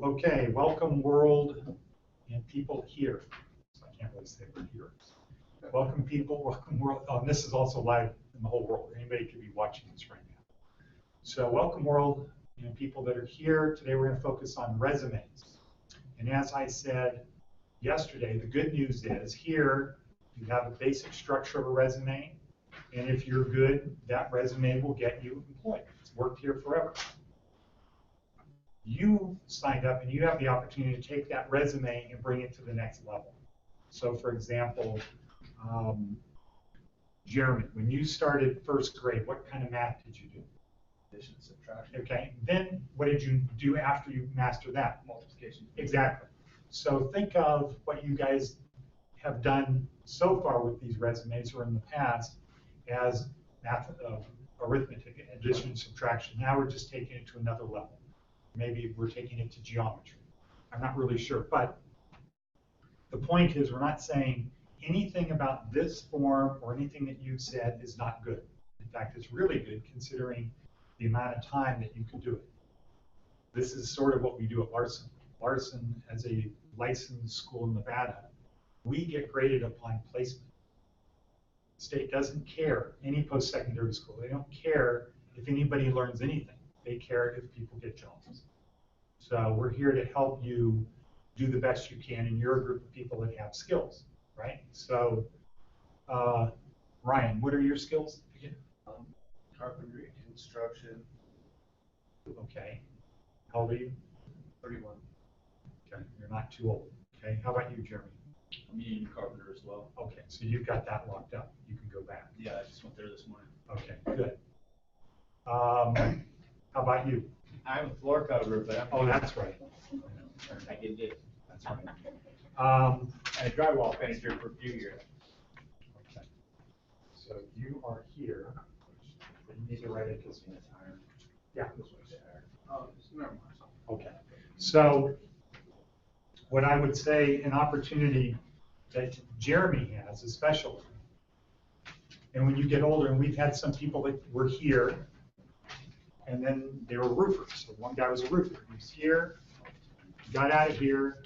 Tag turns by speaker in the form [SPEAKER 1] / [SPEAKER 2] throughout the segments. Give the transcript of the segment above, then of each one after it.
[SPEAKER 1] Okay, welcome world and people here. So I can't really say we're here. Welcome people, welcome world. Oh, and this is also live in the whole world. Anybody could be watching this right now. So welcome world and people that are here. Today we're going to focus on resumes. And as I said yesterday, the good news is here you have a basic structure of a resume. And if you're good, that resume will get you employed. It's worked here forever. You signed up and you have the opportunity to take that resume and bring it to the next level. So for example, Jeremy, when you started first grade, what kind of math did you do?
[SPEAKER 2] Addition, subtraction.
[SPEAKER 1] Okay, then what did you do after you mastered that?
[SPEAKER 2] Multiplication.
[SPEAKER 1] Exactly. So think of what you guys have done so far with these resumes or in the past as math, arithmetic, addition, subtraction. Now we're just taking it to another level. Maybe we're taking it to geometry. I'm not really sure, but the point is we're not saying anything about this form or anything that you've said is not good. In fact, it's really good considering the amount of time that you can do it. This is sort of what we do at Larson. Larson, as a licensed school in Nevada, we get graded upon placement. The state doesn't care, any post-secondary school, they don't care if anybody learns anything. They care if people get jobs. So we're here to help you do the best you can, and you're a group of people that have skills, right? So, Ryan, what are your skills again?
[SPEAKER 2] Carpentry, construction.
[SPEAKER 1] Okay. How old are you?
[SPEAKER 2] 31.
[SPEAKER 1] Okay, you're not too old. Okay, how about you, Jeremy?
[SPEAKER 2] I'm a union carpenter as well.
[SPEAKER 1] Okay, so you've got that locked up. You can go back.
[SPEAKER 2] Yeah, I just went there this morning.
[SPEAKER 1] Okay, good. How about you?
[SPEAKER 2] I'm a floor coverer, but
[SPEAKER 1] Oh, that's right.
[SPEAKER 2] I did it.
[SPEAKER 1] That's right.
[SPEAKER 2] And a drywall finisher for a few years.
[SPEAKER 1] Okay. So you are here. You need to write it because yeah.
[SPEAKER 2] Oh, never mind.
[SPEAKER 1] Okay. So what I would say, an opportunity that Jeremy has, especially, and when you get older, and we've had some people that were here, and then they were roofers. So one guy was a roofer. He was here, got out of here,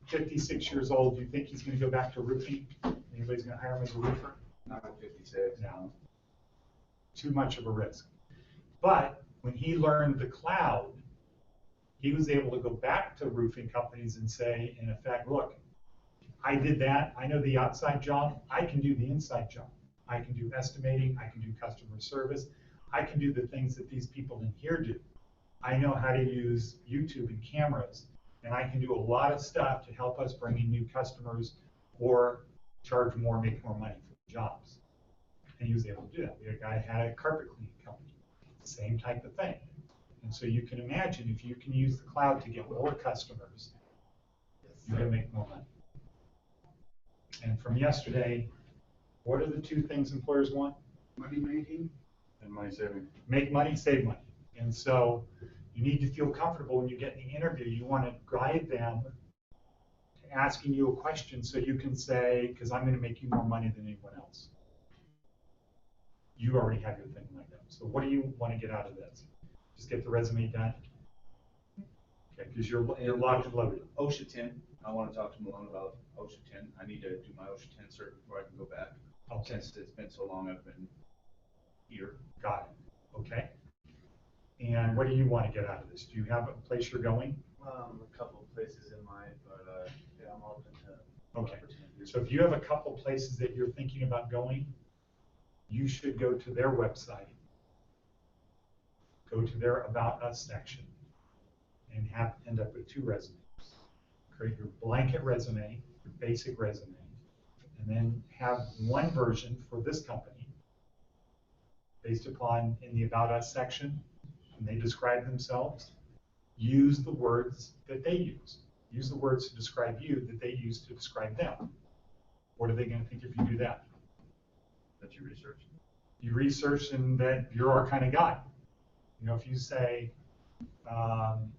[SPEAKER 1] 56 years old. Do you think he's going to go back to roofing? Anybody's going to hire him as a roofer?
[SPEAKER 2] Not at 56.
[SPEAKER 1] No. Too much of a risk. But when he learned the cloud, he was able to go back to roofing companies and say, in effect, look, I did that. I know the outside job. I can do the inside job. I can do estimating. I can do customer service. I can do the things that these people in here do. I know how to use YouTube and cameras, and I can do a lot of stuff to help us bring in new customers or charge more, make more money for the jobs. And he was able to do that. We had a guy who had a carpet cleaning company, same type of thing. And so you can imagine if you can use the cloud to get more customers, you're going to make more money. And from yesterday, what are the two things employers want?
[SPEAKER 2] Money making and money saving.
[SPEAKER 1] Make money, save money. And so you need to feel comfortable when you get in the interview. You want to guide them to asking you a question so you can say, because I'm going to make you more money than anyone else. You already have your thing lined up. So what do you want to get out of this? Just get the resume done? Okay, because you're locked and loaded.
[SPEAKER 2] OSHA 10. I want to talk to Malone about OSHA 10. I need to do my OSHA 10 cert before I can go back.
[SPEAKER 1] Okay.
[SPEAKER 2] Since it's been so long I've been here.
[SPEAKER 1] Got it. Okay. And what do you want to get out of this? Do you have a place you're going?
[SPEAKER 3] A couple of places in mind, but yeah, I'm open to
[SPEAKER 1] Okay.
[SPEAKER 3] opportunities.
[SPEAKER 1] So if you have a couple places that you're thinking about going, you should go to their website, go to their About Us section, and end up with two resumes. Create your blanket resume, your basic resume, and then have one version for this company based upon in the About Us section, when they describe themselves, use the words that they use. Use the words to describe you that they use to describe them. What are they going to think if you do that?
[SPEAKER 2] That you research.
[SPEAKER 1] You research and that you're our kind of guy. You know, if you say,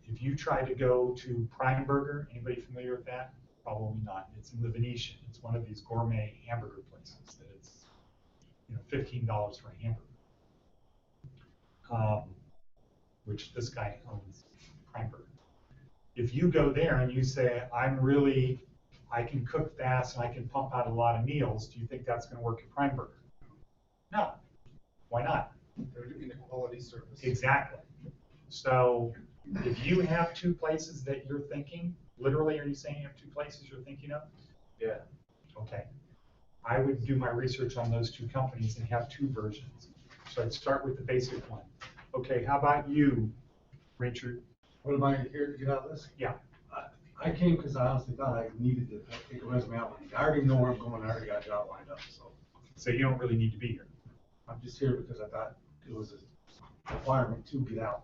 [SPEAKER 1] if you try to go to Prime Burger, anybody familiar with that? Probably not. It's in the Venetian. It's one of these gourmet hamburger places that it's, you know, $15 for a hamburger. which this guy owns Primeburger. If you go there and you say, I can cook fast and I can pump out a lot of meals, do you think that's going to work at Primeburger? No. Why not?
[SPEAKER 4] They're doing a quality service.
[SPEAKER 1] Exactly. So if you have two places that you're thinking, literally, are you saying you have two places you're thinking of?
[SPEAKER 3] Yeah.
[SPEAKER 1] Okay. I would do my research on those two companies and have two versions. So I'd start with the basic one. Okay, how about you, Richard?
[SPEAKER 5] What am I here to get out of this?
[SPEAKER 1] Yeah.
[SPEAKER 5] I came because I honestly thought I needed to take a resume out. I already know where I'm going. I already got a job lined up, so.
[SPEAKER 1] So you don't really need to be here.
[SPEAKER 5] I'm just here because I thought it was a requirement to get out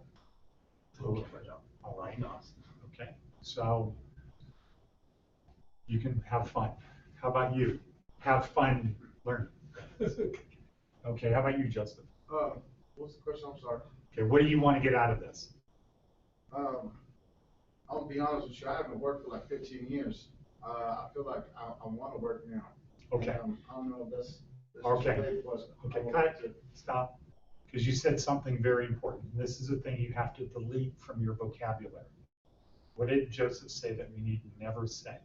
[SPEAKER 5] to go look for a job.
[SPEAKER 1] All right.
[SPEAKER 5] No.
[SPEAKER 1] Okay. So you can have fun. How about you? Have fun learning. Okay. How about you, Justin?
[SPEAKER 4] What's the question? I'm sorry.
[SPEAKER 1] Okay. What do you want to get out of this?
[SPEAKER 4] I'll be honest with you, I haven't worked for like 15 years. I feel like I want to work now.
[SPEAKER 1] Okay.
[SPEAKER 4] I don't know if that's
[SPEAKER 1] Okay.
[SPEAKER 4] just the way it was.
[SPEAKER 1] Okay, cut it. Stop. Because you said something very important. This is a thing you have to delete from your vocabulary. What did Joseph say that we need to never say?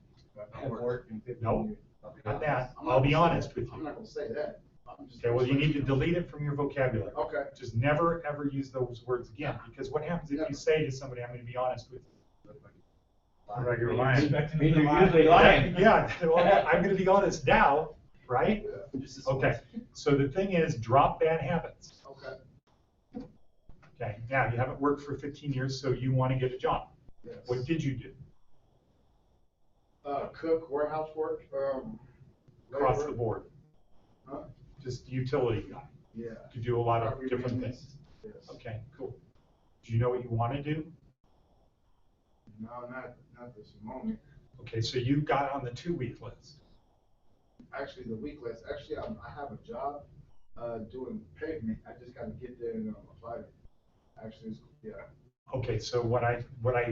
[SPEAKER 4] I've worked in 15
[SPEAKER 1] Nope.
[SPEAKER 4] years.
[SPEAKER 1] Not that.
[SPEAKER 4] I'm not
[SPEAKER 1] I'll be
[SPEAKER 4] gonna say
[SPEAKER 1] honest
[SPEAKER 4] that.
[SPEAKER 1] with
[SPEAKER 4] I'm
[SPEAKER 1] you.
[SPEAKER 4] not gonna say that. I'm just
[SPEAKER 1] Okay, well, you
[SPEAKER 4] gonna
[SPEAKER 1] need
[SPEAKER 4] say
[SPEAKER 1] to delete it from your vocabulary.
[SPEAKER 4] Okay.
[SPEAKER 1] Just never, ever use those words again. Because what happens if you say to somebody, I'm going to be honest with you?
[SPEAKER 2] Like you're lying.
[SPEAKER 3] Mean you're usually lying.
[SPEAKER 1] Yeah, well, I'm going to be honest now, right?
[SPEAKER 4] Yeah.
[SPEAKER 1] Okay, so the thing is, drop bad habits.
[SPEAKER 4] Okay.
[SPEAKER 1] Okay, now you haven't worked for 15 years, so you want to get a job.
[SPEAKER 4] Yes.
[SPEAKER 1] What did you do?
[SPEAKER 4] Cook, warehouse work,
[SPEAKER 1] Across
[SPEAKER 4] labor.
[SPEAKER 1] the board,
[SPEAKER 4] Huh?
[SPEAKER 1] just utility guy.
[SPEAKER 4] Yeah.
[SPEAKER 1] You do a lot of
[SPEAKER 4] Property
[SPEAKER 1] different
[SPEAKER 4] maintenance.
[SPEAKER 1] things.
[SPEAKER 4] Yes.
[SPEAKER 1] Okay, cool. Do you know what you want to do?
[SPEAKER 4] No, not this moment.
[SPEAKER 1] Okay, so you got on the 2-week list.
[SPEAKER 4] Actually, the week list. Actually, I have a job doing pavement. I just got to get there and apply it. Actually, yeah.
[SPEAKER 1] Okay, so what I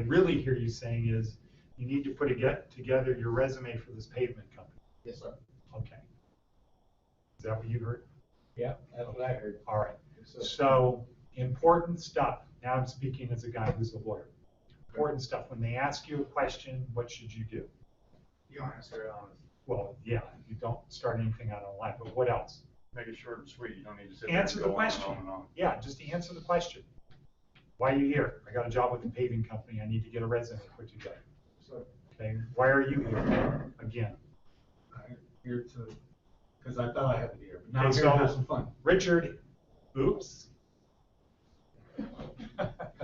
[SPEAKER 1] really hear you saying is you need to get together your resume for this pavement company.
[SPEAKER 4] Yes, sir.
[SPEAKER 1] Okay. Is that what you heard?
[SPEAKER 3] Yeah, that's what I heard.
[SPEAKER 1] All right.
[SPEAKER 4] Yes, sir.
[SPEAKER 1] So important stuff. Now I'm speaking as a guy who's a lawyer. Important stuff. When they ask you a question, what should you do?
[SPEAKER 4] You don't answer it honest.
[SPEAKER 1] Well, yeah, you don't start anything out online, but what else?
[SPEAKER 2] Make it short and sweet. You don't need to sit there
[SPEAKER 1] Answer
[SPEAKER 2] and
[SPEAKER 1] the
[SPEAKER 2] go
[SPEAKER 1] question.
[SPEAKER 2] on and on.
[SPEAKER 1] Yeah, just answer the question. Why are you here? I got a job with the paving company. I need to get a resume put together.
[SPEAKER 4] So,
[SPEAKER 1] Okay. Why are you here? Again.
[SPEAKER 5] I'm here to, because I thought I had to be here, but now
[SPEAKER 1] Okay,
[SPEAKER 5] I'm here
[SPEAKER 1] so-
[SPEAKER 5] to have some fun.
[SPEAKER 1] Richard, oops.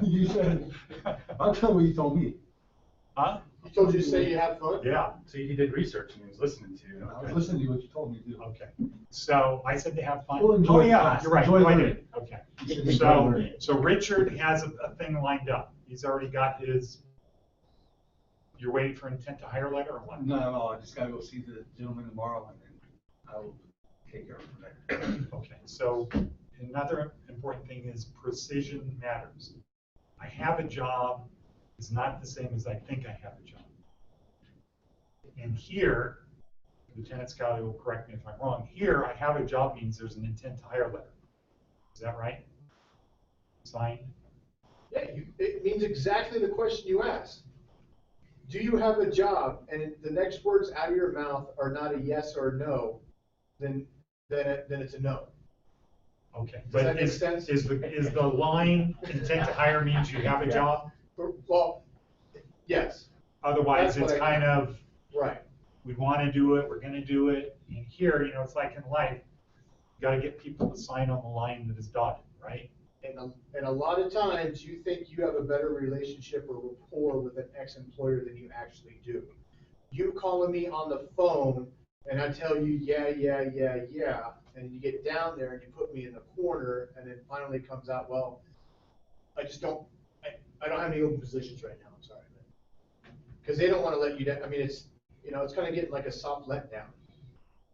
[SPEAKER 5] You said, I'll tell you what you told me.
[SPEAKER 1] Huh?
[SPEAKER 4] he told you to say you have fun?
[SPEAKER 1] Yeah.
[SPEAKER 2] See, he did research and he was listening to you.
[SPEAKER 5] I was listening to what you told me to do.
[SPEAKER 1] Okay. So I said to have fun.
[SPEAKER 5] Well, enjoy
[SPEAKER 1] Oh, yeah,
[SPEAKER 5] class.
[SPEAKER 1] you're right.
[SPEAKER 5] Enjoy
[SPEAKER 1] No, I
[SPEAKER 5] learning.
[SPEAKER 1] did. Okay.
[SPEAKER 5] You said enjoy
[SPEAKER 1] So,
[SPEAKER 5] learning.
[SPEAKER 1] so Richard has a thing lined up. He's already got his, you're waiting for intent to hire letter or what?
[SPEAKER 5] No, I just gotta go see the gentleman tomorrow and then I will take care of it from there.
[SPEAKER 1] Okay, so another important thing is precision matters. I have a job is not the same as I think I have a job. And here, Lieutenant Scotty will correct me if I'm wrong, here I have a job means there's an intent to hire letter. Is that right? Signed?
[SPEAKER 6] Yeah, it means exactly the question you asked. Do you have a job? And if the next words out of your mouth are not a yes or a no, then it's a no.
[SPEAKER 1] Okay.
[SPEAKER 6] Does that
[SPEAKER 1] But
[SPEAKER 6] make sense?
[SPEAKER 1] is the line intent to hire means you have a job?
[SPEAKER 6] Well, yes,
[SPEAKER 1] Otherwise,
[SPEAKER 6] That's
[SPEAKER 1] it's
[SPEAKER 6] what I-
[SPEAKER 1] kind of,
[SPEAKER 6] right.
[SPEAKER 1] we want to do it, we're going to do it. And here, you know, it's like in life, you got to get people to sign on the line that is dotted, right?
[SPEAKER 6] And a lot of times you think you have a better relationship or rapport with an ex-employer than you actually do. You calling me on the phone and I tell you, yeah, and you get down there and you put me in the corner and then finally it comes out, well, I don't have any open positions right now, I'm sorry. Because they don't want to let you down. I mean, it's, you know, it's kind of getting like a soft letdown.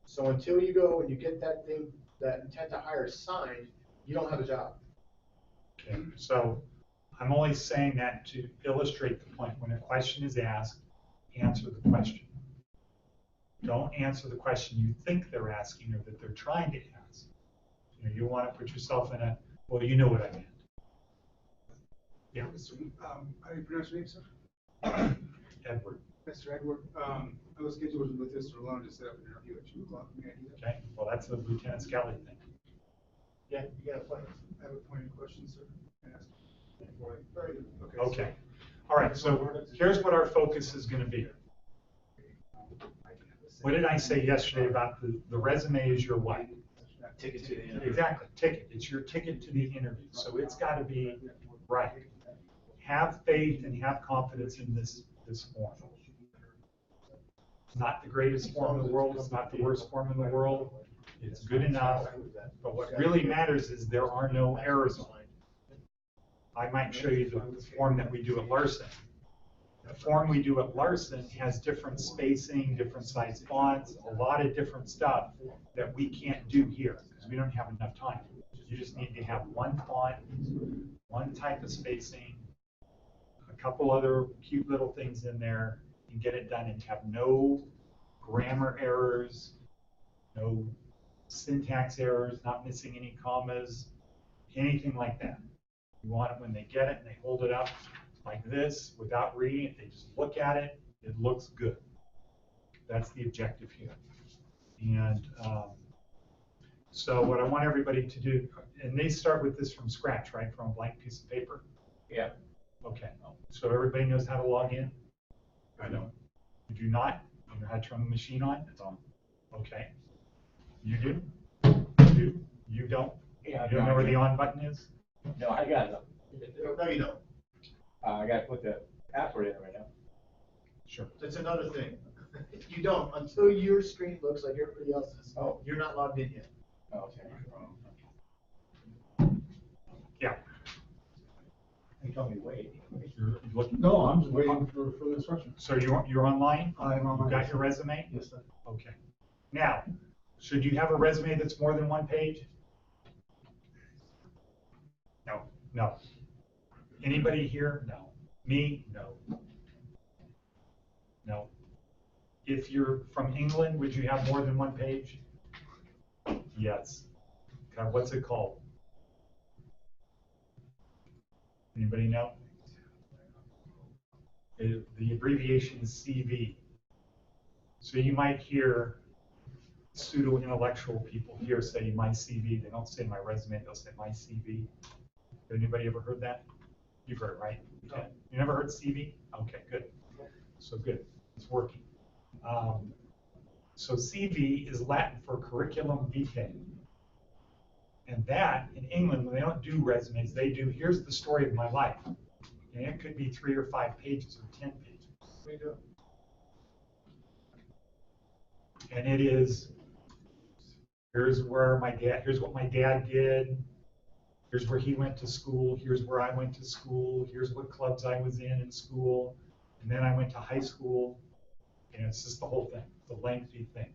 [SPEAKER 6] So until you go and you get that thing, that intent to hire signed, you don't have a job.
[SPEAKER 1] Okay, so I'm only saying that to illustrate the point. When a question is asked, answer the question. Don't answer the question you think they're asking or that they're trying to ask. You know, you want to put yourself in a, well, you know what I meant. Yeah.
[SPEAKER 7] How do you pronounce your name, sir?
[SPEAKER 1] Edward.
[SPEAKER 7] Mr. Edward, I was scheduled with Mr. Malone to set up an interview at 2 o'clock. May I do that?
[SPEAKER 1] Okay, well, that's the Lieutenant Skelly thing.
[SPEAKER 6] Yeah, you got a plan.
[SPEAKER 7] I have a point of question, sir. Ask.
[SPEAKER 6] Very good.
[SPEAKER 1] Okay. All right, so here's what our focus is gonna be. What did I say yesterday about the resume is your what?
[SPEAKER 2] Ticket to the interview.
[SPEAKER 1] Exactly, ticket. It's your ticket to the interview. So it's gotta be right. Have faith and have confidence in this form. It's not the greatest form in the world, it's not the worst form in the world. It's good enough, but what really matters is there are no errors on it. I might show you the form that we do at Larson. The form we do at Larson has different spacing, different size fonts, a lot of different stuff that we can't do here because we don't have enough time. You just need to have one font, one type of spacing, a couple other cute little things in there, and get it done and have no grammar errors, no syntax errors, not missing any commas, anything like that. You want it when they get it and they hold it up like this without reading it, they just look at it, it looks good. That's the objective here. And so what I want everybody to do, and they start with this from scratch, right, from a blank piece of paper?
[SPEAKER 2] Yeah.
[SPEAKER 1] Okay, so everybody knows how to log in?
[SPEAKER 2] I know.
[SPEAKER 1] You do not? You know how to turn the machine on?
[SPEAKER 2] It's on.
[SPEAKER 1] Okay. You do? You do? You don't?
[SPEAKER 8] Yeah,
[SPEAKER 1] You don't know where the on button is?
[SPEAKER 8] No, I got it.
[SPEAKER 6] No, you don't.
[SPEAKER 8] I gotta put the password in right now.
[SPEAKER 1] Sure.
[SPEAKER 6] That's another thing. You don't, until your screen looks like everybody else's.
[SPEAKER 8] Oh.
[SPEAKER 6] You're not logged in yet.
[SPEAKER 8] Oh, okay.
[SPEAKER 1] Yeah.
[SPEAKER 8] You told me to wait.
[SPEAKER 1] You're looking.
[SPEAKER 5] No, I'm just waiting for the instructions.
[SPEAKER 1] So you're online?
[SPEAKER 5] I'm online.
[SPEAKER 1] You got your resume?
[SPEAKER 5] Yes, sir.
[SPEAKER 1] Okay. Now, should you have a resume that's more than one page? No. No. Anybody here? No. Me? No. No. If you're from England, would you have more than one page? Yes. Okay, what's it called? Anybody know? The abbreviation is CV. So you might hear pseudo-intellectual people here say my CV. They don't say my resume, they'll say my CV. Anybody ever heard that? You've heard it, right? Okay. You never heard CV? Okay, good. So good, it's working. So CV is Latin for curriculum vitae. And that, in England, when they don't do resumes, they do, here's the story of my life. And it could be 3 or 5 pages or 10 pages.
[SPEAKER 6] We do.
[SPEAKER 1] And it is, here's what my dad did, here's where he went to school, here's where I went to school, here's what clubs I was in school, and then I went to high school, and it's just the whole thing, the lengthy thing.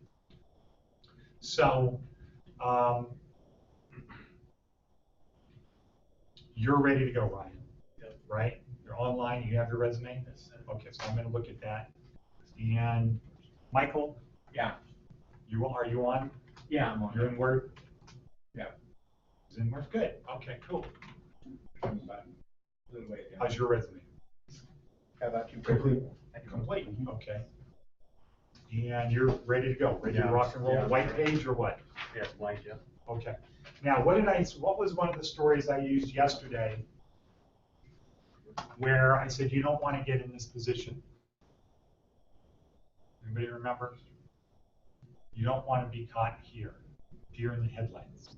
[SPEAKER 1] So, you're ready to go, Ryan, right? You're online, you have your resume? Okay, so I'm gonna look at that. And Michael?
[SPEAKER 8] Yeah.
[SPEAKER 1] Are you on?
[SPEAKER 8] Yeah, I'm on.
[SPEAKER 1] You're in Word?
[SPEAKER 8] Yeah.
[SPEAKER 1] It's in Word, good, okay, cool.
[SPEAKER 8] A little way down.
[SPEAKER 1] How's your resume?
[SPEAKER 8] How about you?
[SPEAKER 5] Complete.
[SPEAKER 1] Complete, okay. And you're ready to go, ready to
[SPEAKER 8] Yeah.
[SPEAKER 1] rock and roll,
[SPEAKER 8] Yeah.
[SPEAKER 1] white page or what?
[SPEAKER 8] Yeah, blank, yeah.
[SPEAKER 1] Okay. Now, what was one of the stories I used yesterday where I said you don't want to get in this position? Anybody remember? You don't want to be caught here, deer in the headlights.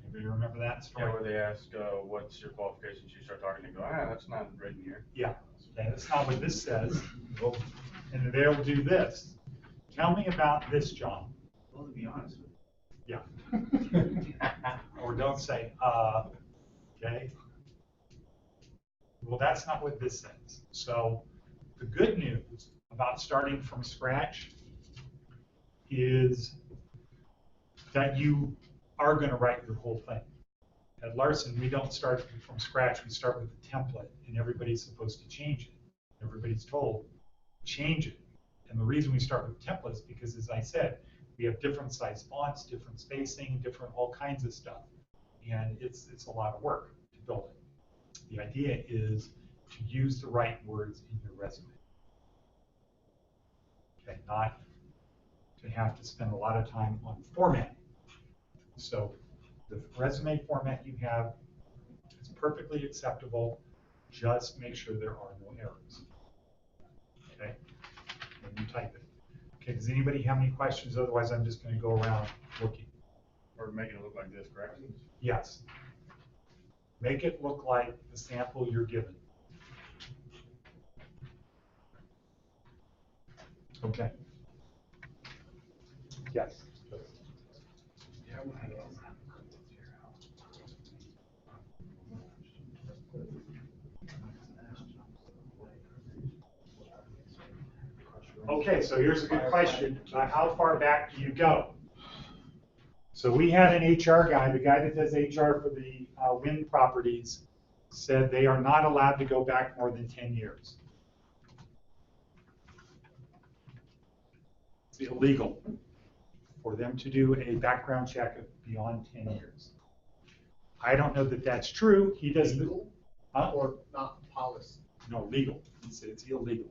[SPEAKER 1] Anybody remember that story?
[SPEAKER 2] Yeah, where they ask, what's your qualifications, you start talking and go, that's not written here.
[SPEAKER 1] Yeah, okay, that's not what this says. Well, and they'll do this. Tell me about this, John.
[SPEAKER 2] Well, to be honest with
[SPEAKER 1] Yeah. Or don't say, okay? Well, that's not what this says. So the good news about starting from scratch is that you are going to write your whole thing. At Larson, we don't start from scratch. We start with a template, and everybody's supposed to change it. Everybody's told, change it. And the reason we start with templates is because, as I said, we have different size fonts, different spacing, different all kinds of stuff. And it's a lot of work to build it. The idea is to use the right words in your resume. Okay, not to have to spend a lot of time on formatting. So the resume format you have is perfectly acceptable. Just make sure there are no errors. Okay, when you type it. Okay, does anybody have any questions? Otherwise, I'm just going to go around looking.
[SPEAKER 8] Or making it look like this, correct?
[SPEAKER 1] Yes. Make it look like the sample you're given. Okay. Yes. Okay, so here's a good question. How far back do you go? So we had an HR guy, the guy that does HR for the wind properties, said they are not allowed to go back more than 10 years. It's illegal for them to do a background check of beyond 10 years. I don't know that that's true. He does.
[SPEAKER 6] Legal?
[SPEAKER 1] Huh?
[SPEAKER 6] Or not policy?
[SPEAKER 1] No, legal. He said it's illegal.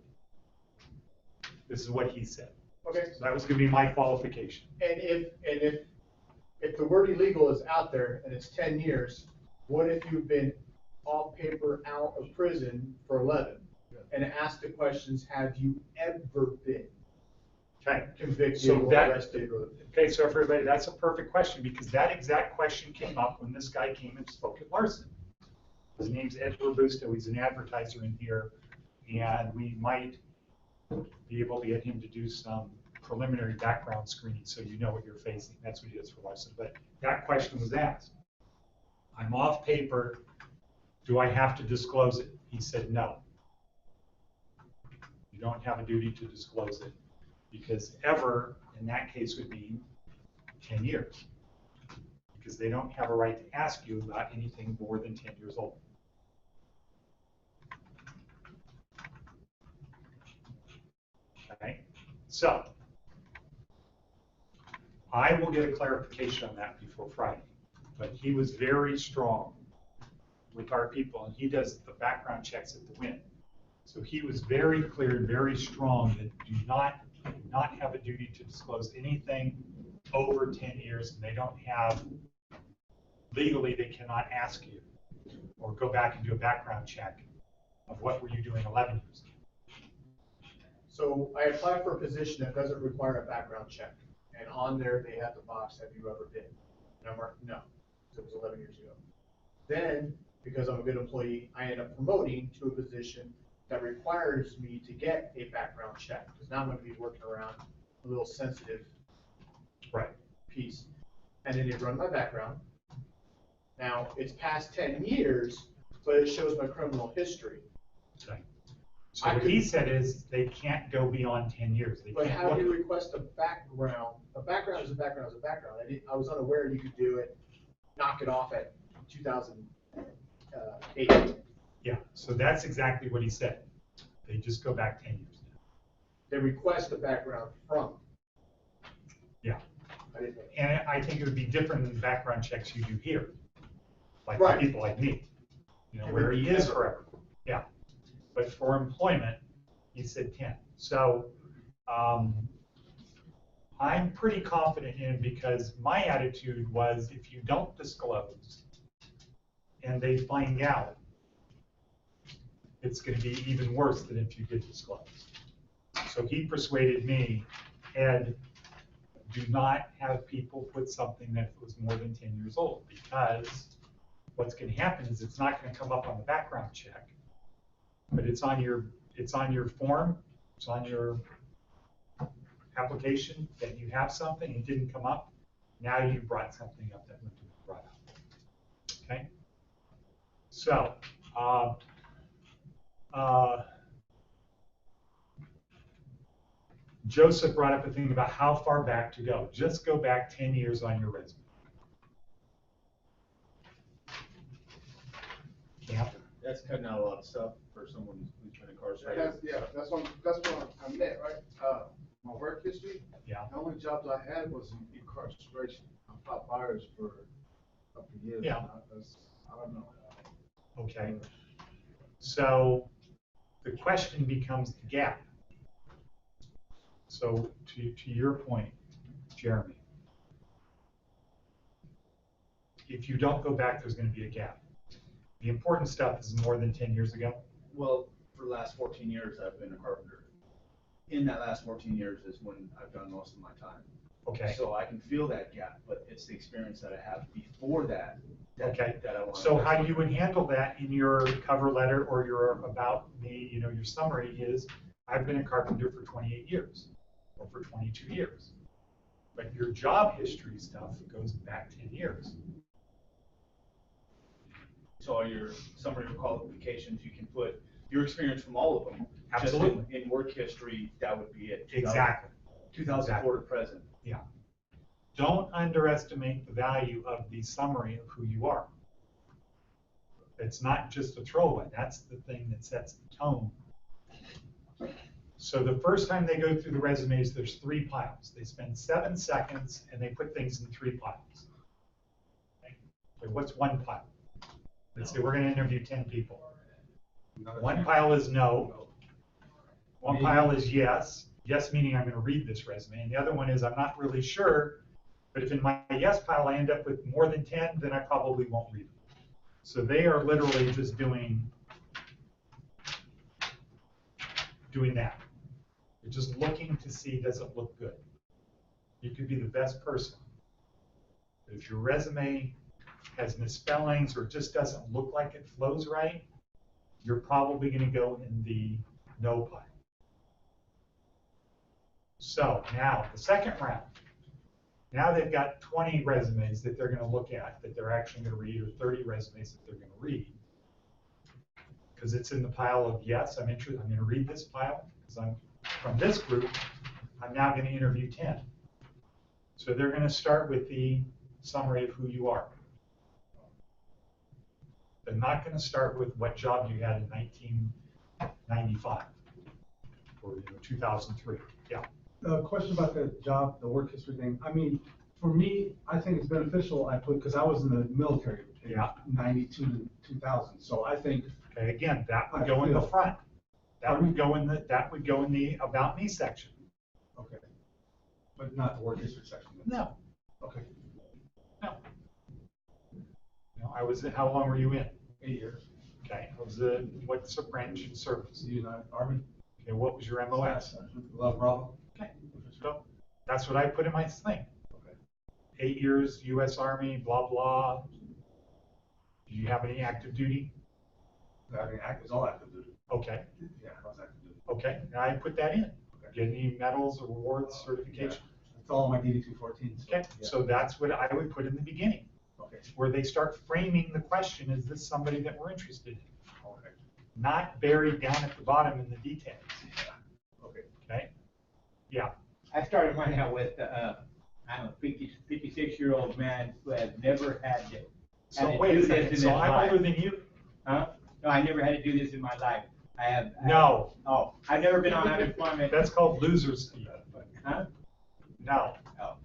[SPEAKER 1] This is what he said.
[SPEAKER 6] Okay.
[SPEAKER 1] So that was going to be my qualification.
[SPEAKER 6] And if the word illegal is out there and it's 10 years, what if you've been off paper out of prison for 11? And ask the questions, have you ever been
[SPEAKER 1] Okay.
[SPEAKER 6] convicted
[SPEAKER 1] So
[SPEAKER 6] or
[SPEAKER 1] that-
[SPEAKER 6] arrested?
[SPEAKER 1] Okay, so everybody, that's a perfect question because that exact question came up when this guy came and spoke at Larson. His name's Ed Robusto. He's an advertiser in here, and we might be able to get him to do some preliminary background screening so you know what you're facing. That's what he does for Larson. But that question was asked. I'm off paper. Do I have to disclose it? He said no. You don't have a duty to disclose it because ever in that case would be 10 years because they don't have a right to ask you about anything more than 10 years old. Okay, so I will get a clarification on that before Friday, but he was very strong with our people, and he does the background checks at the Win. So he was very clear and very strong that do not have a duty to disclose anything over 10 years, and they don't have, legally, they cannot ask you or go back and do a background check of what were you doing 11 years ago.
[SPEAKER 6] So I applied for a position that doesn't require a background check. And on there, they had the box, have you ever been? And I marked no, so it was 11 years ago. Then, because I'm a good employee, I end up promoting to a position that requires me to get a background check. Because now I'm going to be working around a little sensitive piece. And then they run my background. Now, it's past 10 years, but it shows my criminal history.
[SPEAKER 1] Okay. So what he said is they can't go beyond 10 years. They
[SPEAKER 6] But
[SPEAKER 1] can't
[SPEAKER 6] how do you
[SPEAKER 1] look-
[SPEAKER 6] request a background? A background is a background is a background. I was unaware you could do it, knock it off at 2008.
[SPEAKER 1] Yeah, so that's exactly what he said. They just go back 10 years now.
[SPEAKER 6] They request a background from.
[SPEAKER 1] Yeah.
[SPEAKER 6] I didn't know.
[SPEAKER 1] And I think it would be different than the background checks you do here. Like
[SPEAKER 6] Right.
[SPEAKER 1] people like me,
[SPEAKER 6] And
[SPEAKER 1] where he is
[SPEAKER 6] never-
[SPEAKER 1] forever. Yeah. But for employment, he said 10. So I'm pretty confident in him because my attitude was if you don't disclose and they find out, it's going to be even worse than if you did disclose. So he persuaded me, Ed, do not have people put something that was more than 10 years old because what's going to happen is it's not going to come up on the background check, but it's on your form, it's on your application that you have something, it didn't come up. Now you brought something up that wouldn't have been brought up. Okay? So, Joseph brought up a thing about how far back to go. Just go back 10 years on your resume. Yeah.
[SPEAKER 2] That's cutting out a lot of stuff for someone who's been incarcerated.
[SPEAKER 4] That's what I meant, right? My work history.
[SPEAKER 1] Yeah.
[SPEAKER 4] The only jobs I had was in incarceration. I fought fires for a couple of years.
[SPEAKER 1] Yeah.
[SPEAKER 4] I don't know.
[SPEAKER 1] Okay. So the question becomes the gap. So to your point, Jeremy, if you don't go back, there's going to be a gap. The important stuff is more than 10 years ago.
[SPEAKER 2] Well, for the last 14 years, I've been a carpenter. In that last 14 years is when I've done most of my time.
[SPEAKER 1] Okay.
[SPEAKER 2] So I can feel that gap, but it's the experience that I have before that.
[SPEAKER 1] Okay.
[SPEAKER 2] That I want.
[SPEAKER 1] So how you would handle that in your cover letter or your about me, your summary is, I've been a carpenter for 28 years or for 22 years. But your job history stuff goes back 10 years.
[SPEAKER 2] So all your summary of qualifications, you can put your experience from all of them.
[SPEAKER 1] Absolutely.
[SPEAKER 2] Just in work history, that would be it.
[SPEAKER 1] Exactly.
[SPEAKER 2] 2004 to present.
[SPEAKER 1] Yeah. Don't underestimate the value of the summary of who you are. It's not just a throwaway. That's the thing that sets the tone. So the first time they go through the resumes, there's 3 piles. They spend 7 seconds and they put things in 3 piles. Okay? So what's one pile? Let's say we're going to interview 10 people. One pile is no. One pile is yes. Yes meaning I'm going to read this resume. And the other one is I'm not really sure, but if in my yes pile I end up with more than 10, then I probably won't read it. So they are literally just doing that. They're just looking to see, does it look good? You could be the best person. But if your resume has misspellings or just doesn't look like it flows right, you're probably going to go in the no pile. So now the second round. Now they've got 20 resumes that they're going to look at, that they're actually going to read, or 30 resumes that they're going to read. Because it's in the pile of yes, I'm interested, I'm going to read this pile, because I'm from this group, I'm now going to interview 10. So they're going to start with the summary of who you are. They're not going to start with what job you had in 1995 or 2003. Yeah.
[SPEAKER 5] Question about the job, the work history thing. I mean, for me, I think it's beneficial I put, because I was in the military in 92 to 2000. So I think.
[SPEAKER 1] Okay, again, that would go in the front. That would go in the about me section.
[SPEAKER 5] Okay. But not the work history section.
[SPEAKER 1] No.
[SPEAKER 5] Okay.
[SPEAKER 1] No. No, how long were you in?
[SPEAKER 5] 8 years.
[SPEAKER 1] Okay. What's the branch in service?
[SPEAKER 5] United Army.
[SPEAKER 1] Okay, what was your MOS?
[SPEAKER 5] Love Bravo.
[SPEAKER 1] Okay. So that's what I put in my thing.
[SPEAKER 5] Okay.
[SPEAKER 1] 8 years, U.S. Army, blah, blah. Do you have any active duty?
[SPEAKER 5] I mean, was all active duty.
[SPEAKER 1] Okay.
[SPEAKER 5] Yeah, I was active duty.
[SPEAKER 1] Okay, now I put that in.
[SPEAKER 5] Okay.
[SPEAKER 1] Get any medals, awards, certification?
[SPEAKER 5] Yeah. It's all on my DD-214. So,
[SPEAKER 1] Okay,
[SPEAKER 5] yeah.
[SPEAKER 1] so that's what I would put in the beginning.
[SPEAKER 5] Okay.
[SPEAKER 1] Where they start framing the question, is this somebody that we're interested in?
[SPEAKER 5] Okay.
[SPEAKER 1] Not buried down at the bottom in the details.
[SPEAKER 5] Yeah. Okay.
[SPEAKER 1] Okay? Yeah.
[SPEAKER 9] I started mine out with, I'm a 56-year-old man who has never had to.
[SPEAKER 1] So wait a second, so I'm older than you?
[SPEAKER 9] Huh? No, I never had to do this in my life.
[SPEAKER 1] No.
[SPEAKER 9] Oh, I've never been on unemployment.
[SPEAKER 1] That's called loser's speak.
[SPEAKER 9] Huh?
[SPEAKER 1] No.
[SPEAKER 9] Oh.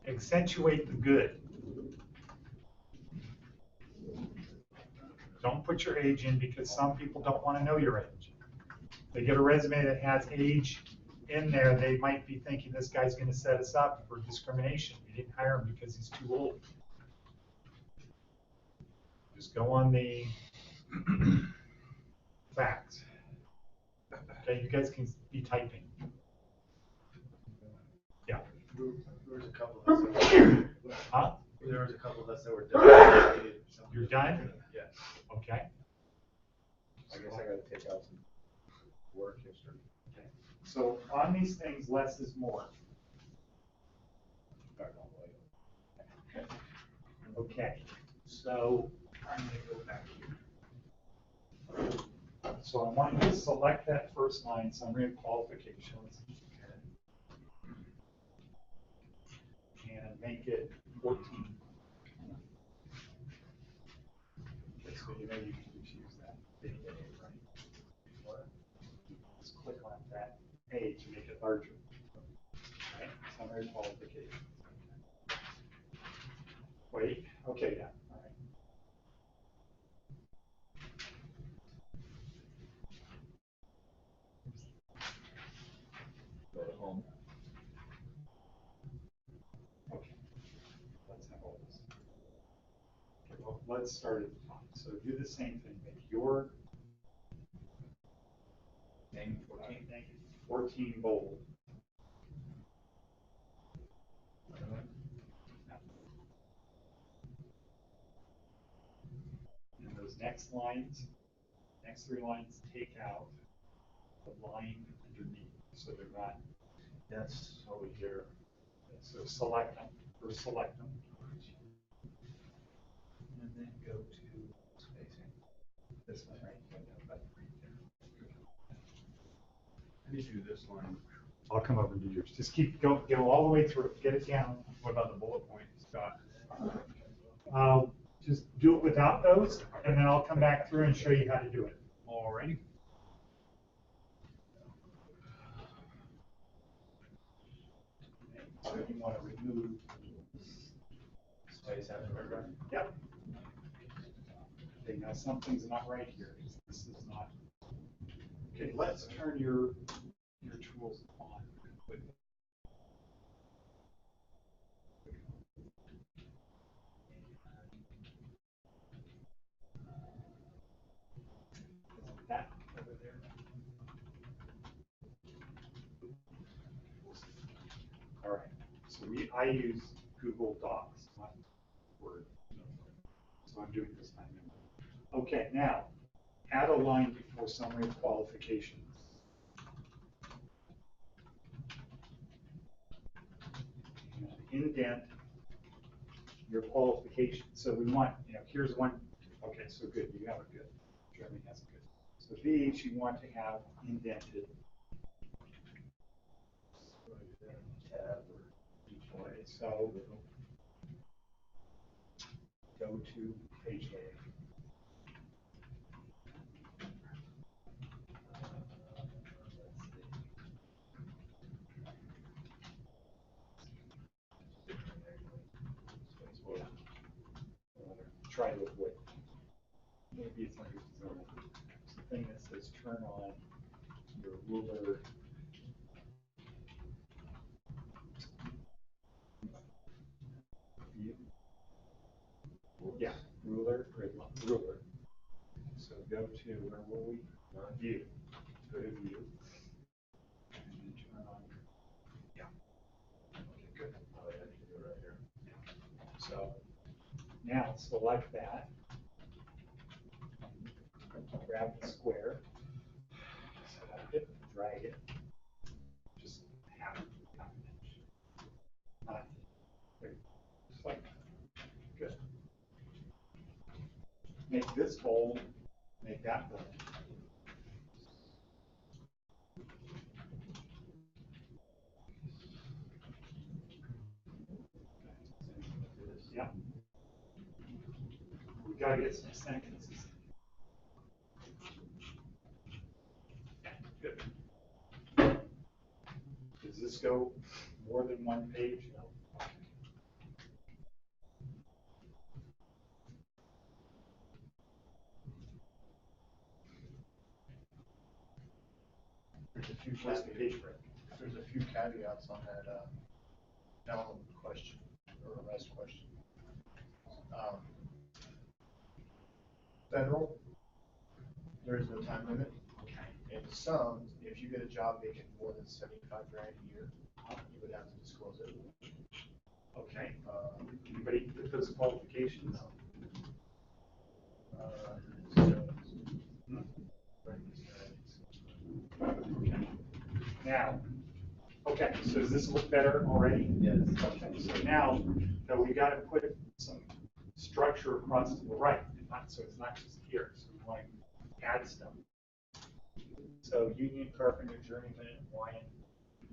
[SPEAKER 1] Accentuate the good. Don't put your age in, because some people don't want to know your age. They get a resume that has age in there, they might be thinking this guy's going to set us up for discrimination. We didn't hire him because he's too old. Just go on the facts. Okay, you guys can be typing. Yeah.
[SPEAKER 3] There was a couple of us that were,
[SPEAKER 1] Huh?
[SPEAKER 3] there was a couple of us that were done.
[SPEAKER 1] You're done?
[SPEAKER 3] Yeah.
[SPEAKER 1] Okay.
[SPEAKER 2] I guess I gotta take out some work history.
[SPEAKER 1] Okay. So on these things, less is more. Okay. So I'm going to go back here. So I want you to select that first line, summary of qualifications, and make it 14. Okay, so you know you can just use that big A, right? Just click on that A to make it larger. Right? Summary of qualifications. Wait, okay, yeah, all right. let's start at the top. So do the same thing, make your
[SPEAKER 2] Name 14.
[SPEAKER 1] 14 bold. And those next lines, next 3 lines, take out the line underneath, so they're not.
[SPEAKER 2] That's over here.
[SPEAKER 1] So select them, or select them.
[SPEAKER 2] And then go to spacing. This one, right?
[SPEAKER 8] I need to do this line.
[SPEAKER 1] I'll come over and do yours. Just go all the way through, get it down.
[SPEAKER 8] What about the bullet points, Scott?
[SPEAKER 1] Just do it without those, and then I'll come back through and show you how to do it.
[SPEAKER 8] Alrighty.
[SPEAKER 1] So you want to remove.
[SPEAKER 2] Space after paragraph.
[SPEAKER 1] Yep. Okay, now something's not right here. This is not. Okay, let's turn your tools on completely. Is that over there? All right. So I use Google Docs, not Word. So I'm doing this time. Okay, now add a line before summary of qualifications. And indent your qualifications. So we want, here's one. Okay, so good. You have a good. Jeremy has a good. So these you want to have indented.
[SPEAKER 2] Tab or each way.
[SPEAKER 1] So go to page layout. Try to avoid. Maybe it's under zone. It's the thing that says turn on your ruler. View. Yeah, ruler, grid line, ruler. So go to, where were we? View. Go to view. And then turn on. Yeah. Okay, good.
[SPEAKER 2] Oh, yeah, I can do it right here.
[SPEAKER 1] So now select that. Grab the square. Select it, drag it. Just half an inch. Not there. Just like that. Good. Make this bold, make that bold. Yeah. We gotta get some sentences. Good. Does this go more than one page? No. Okay.
[SPEAKER 6] There's a few
[SPEAKER 1] Where's the page
[SPEAKER 6] caveats,
[SPEAKER 1] break?
[SPEAKER 6] there's a few caveats on that, element question, or arrest question. Federal, there is no time limit. And some, if you get a job making more than 75 grand a year, you would have to disclose it.
[SPEAKER 1] Okay. Anybody with those qualifications? Now, okay, so does this look better already?
[SPEAKER 2] Yes.
[SPEAKER 1] Okay, so now, we got to put some structure across to the right, so it's not just here. So we want to add stuff. So union carpenter, journeyman, Hawaiian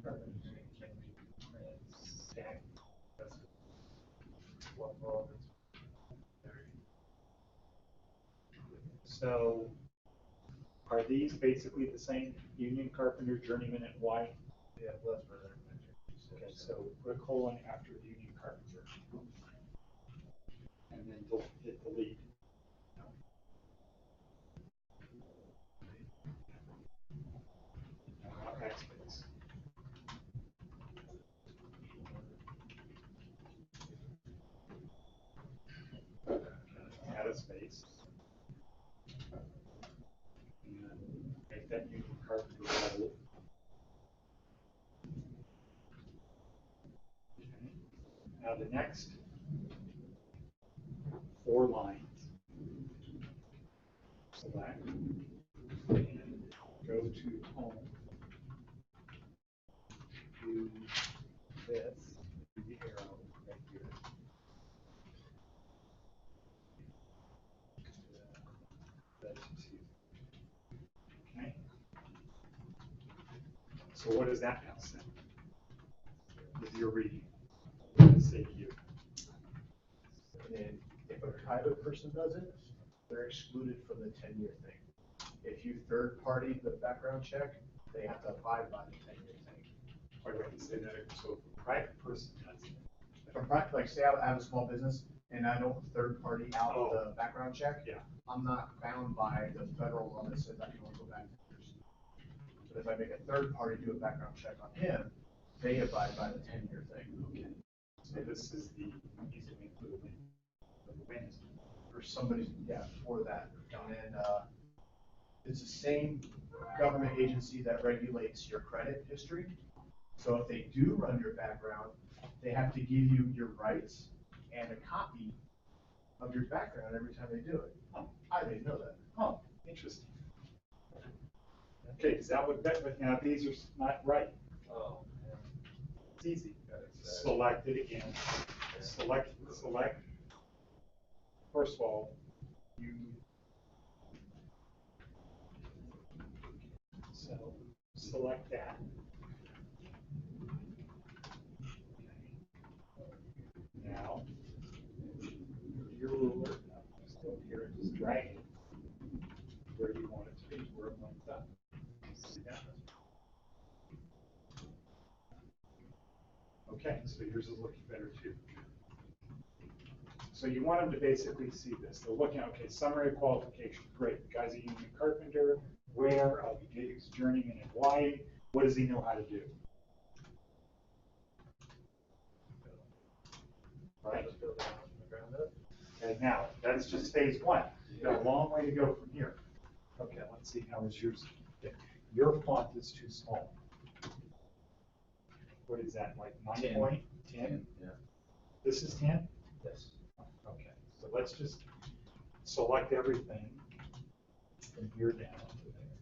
[SPEAKER 1] carpenter, can we stack? That's what all this. So are these basically the same? Union carpenter, journeyman, and Hawaiian?
[SPEAKER 6] Yeah, well, that's where they're mentioned.
[SPEAKER 1] Okay, so put a colon after union carpenter. And then hit delete. Now backspace. Add a space. take that union carpenter role. Okay. Now the next 4 lines. Select and go to home. Do this, do the arrow right here. That's easy. Okay. So what does that now say? With your reading, what does it say to you?
[SPEAKER 6] And if a private person does it, they're excluded from the 10-year thing. If you third party the background check, they have to abide by the 10-year thing.
[SPEAKER 1] Wait, say that again. So if a private person does it,
[SPEAKER 6] If I'm like, say I have a small business and I don't third party out the background check,
[SPEAKER 1] yeah.
[SPEAKER 6] I'm not bound by the federal law that says I can only go back 10 years. But if I make a third party do a background check on him, they abide by the 10-year thing.
[SPEAKER 1] Okay. So this is the easily included wins.
[SPEAKER 6] For somebody, yeah, for that. And then, it's the same government agency that regulates your credit history. So if they do run your background, they have to give you your rights and a copy of your background every time they do it. I didn't know that.
[SPEAKER 1] Oh, interesting. Okay, is that what that, but now these are not right.
[SPEAKER 3] Oh,
[SPEAKER 1] It's easy. Select it again. Select. First of all, you. So select that. Now, your ruler, still here, just drag it where you want it to be, where it lines up. See that? Okay, so yours is looking better too. So you want them to basically see this. They're looking, okay, summary of qualifications, great. The guy's a union carpenter. Where? He did his journeyman in Hawaii. What does he know how to do? Right? Okay, now, that's just phase 1. You've got a long way to go from here. Okay, let's see, how is yours? Okay. Your font is too small. What is that, like 9 point? 10?
[SPEAKER 2] Yeah.
[SPEAKER 1] This is 10?
[SPEAKER 2] Yes.
[SPEAKER 1] Okay, so let's just select everything from here down to there.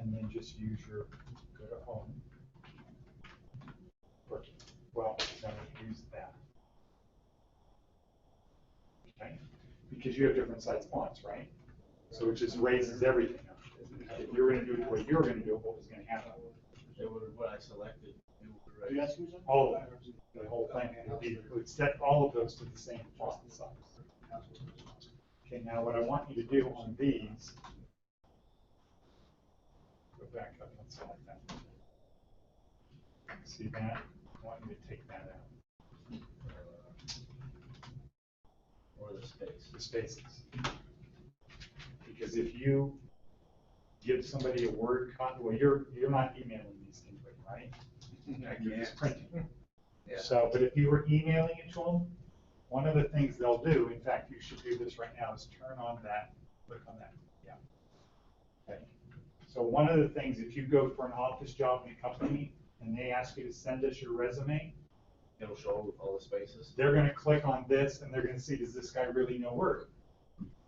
[SPEAKER 1] And then just use your, go to home. Well, now use that. Okay, because you have different size fonts, right? So it just raises everything up. If you were going to do it the way you were going to do it, what was going to happen?
[SPEAKER 2] It would, what I selected, it would.
[SPEAKER 6] Are you asking something?
[SPEAKER 1] All of them, the whole thing, it would set all of those to the same font size. Okay, now what I want you to do on these, go back up and select that. See that? I want you to take that out.
[SPEAKER 2] Or the space.
[SPEAKER 1] The spaces. Because if you give somebody a Word copy, well, you're not emailing these things, right? You're just printing.
[SPEAKER 2] Yeah.
[SPEAKER 1] So, but if you were emailing it to them, one of the things they'll do, in fact, you should do this right now, is turn on that, click on that, yeah. Okay. So one of the things, if you go for an office job in a company and they ask you to send us your resume,
[SPEAKER 2] It'll show with all the spaces.
[SPEAKER 1] they're going to click on this and they're going to see, does this guy really know Word?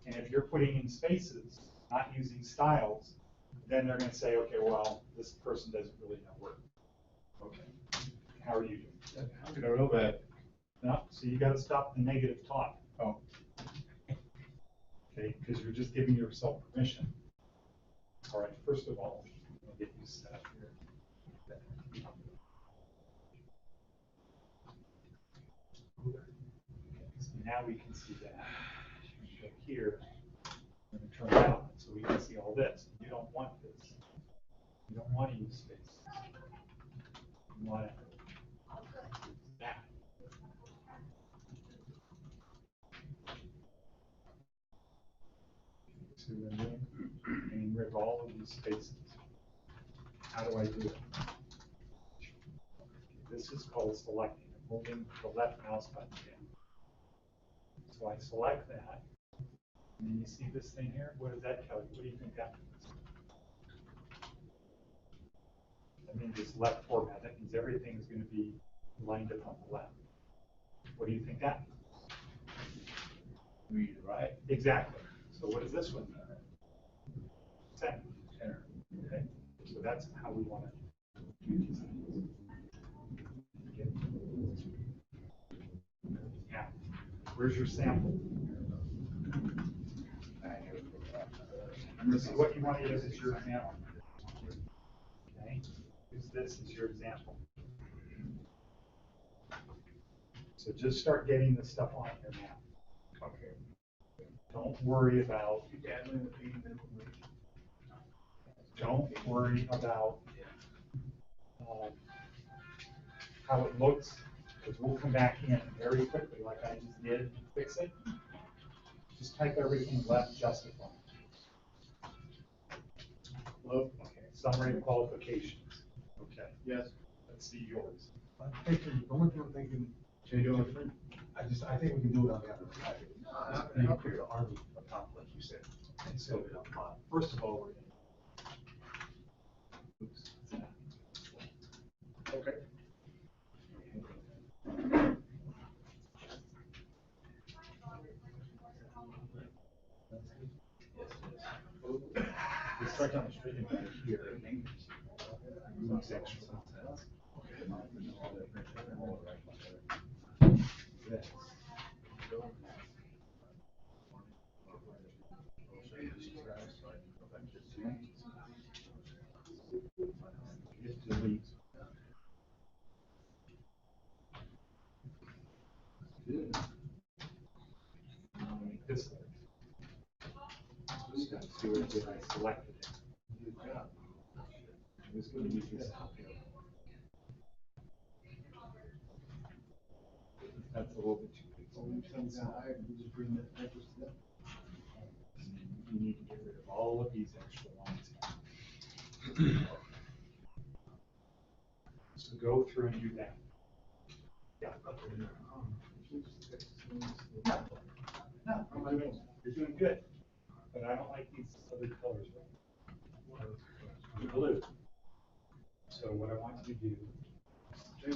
[SPEAKER 1] And if you're putting in spaces, not using styles, then they're going to say, okay, well, this person doesn't really know Word. Okay. How are you doing?
[SPEAKER 8] I'm doing real bad.
[SPEAKER 1] No, so you got to stop the negative talk.
[SPEAKER 8] Oh.
[SPEAKER 1] Okay, because you're just giving yourself permission. All right, first of all, I'll get you set up here. Okay, so now we can see that. Go here, I'm going to turn it out so we can see all this. You don't want this. You don't want to use spaces. You want to use that. To remove and rid all of these spaces. How do I do it? This is called selecting, moving the left mouse button down. So I select that, and then you see this thing here. What does that tell you? What do you think that means? in this left format, that means everything is going to be lined up on the left. What do you think that means?
[SPEAKER 9] Read it right.
[SPEAKER 1] Exactly. So what does this one mean? Center. Center. Okay. So that's how we want to do these things. Yeah. Where's your sample? And this is what you want to use as your example. Okay. Use this as your example. So just start getting this stuff on here now. Okay. Don't worry about. Don't worry about how it looks, because we'll come back in very quickly, like I just did, and fix it. Just type everything left justify. Okay. Summary of qualifications. Okay.
[SPEAKER 2] Yes.
[SPEAKER 1] Let's see yours.
[SPEAKER 5] I'm thinking, the only thing I'm thinking, Jay, different, I think we can do it on the other side. And you put the Army on top, like you said. And so,
[SPEAKER 1] First of all, we're going
[SPEAKER 2] Okay.
[SPEAKER 1] we start down the street and go here. Moves extra. This. Just delete. This. Just gotta see where did I selected it. Good job. I'm just gonna use this out here. That's a little bit too big. You need to get rid of all of these extra lines. So go through and do that. Yeah. No, you're doing good. But I don't like these other colors. Blue. So what I want you to do is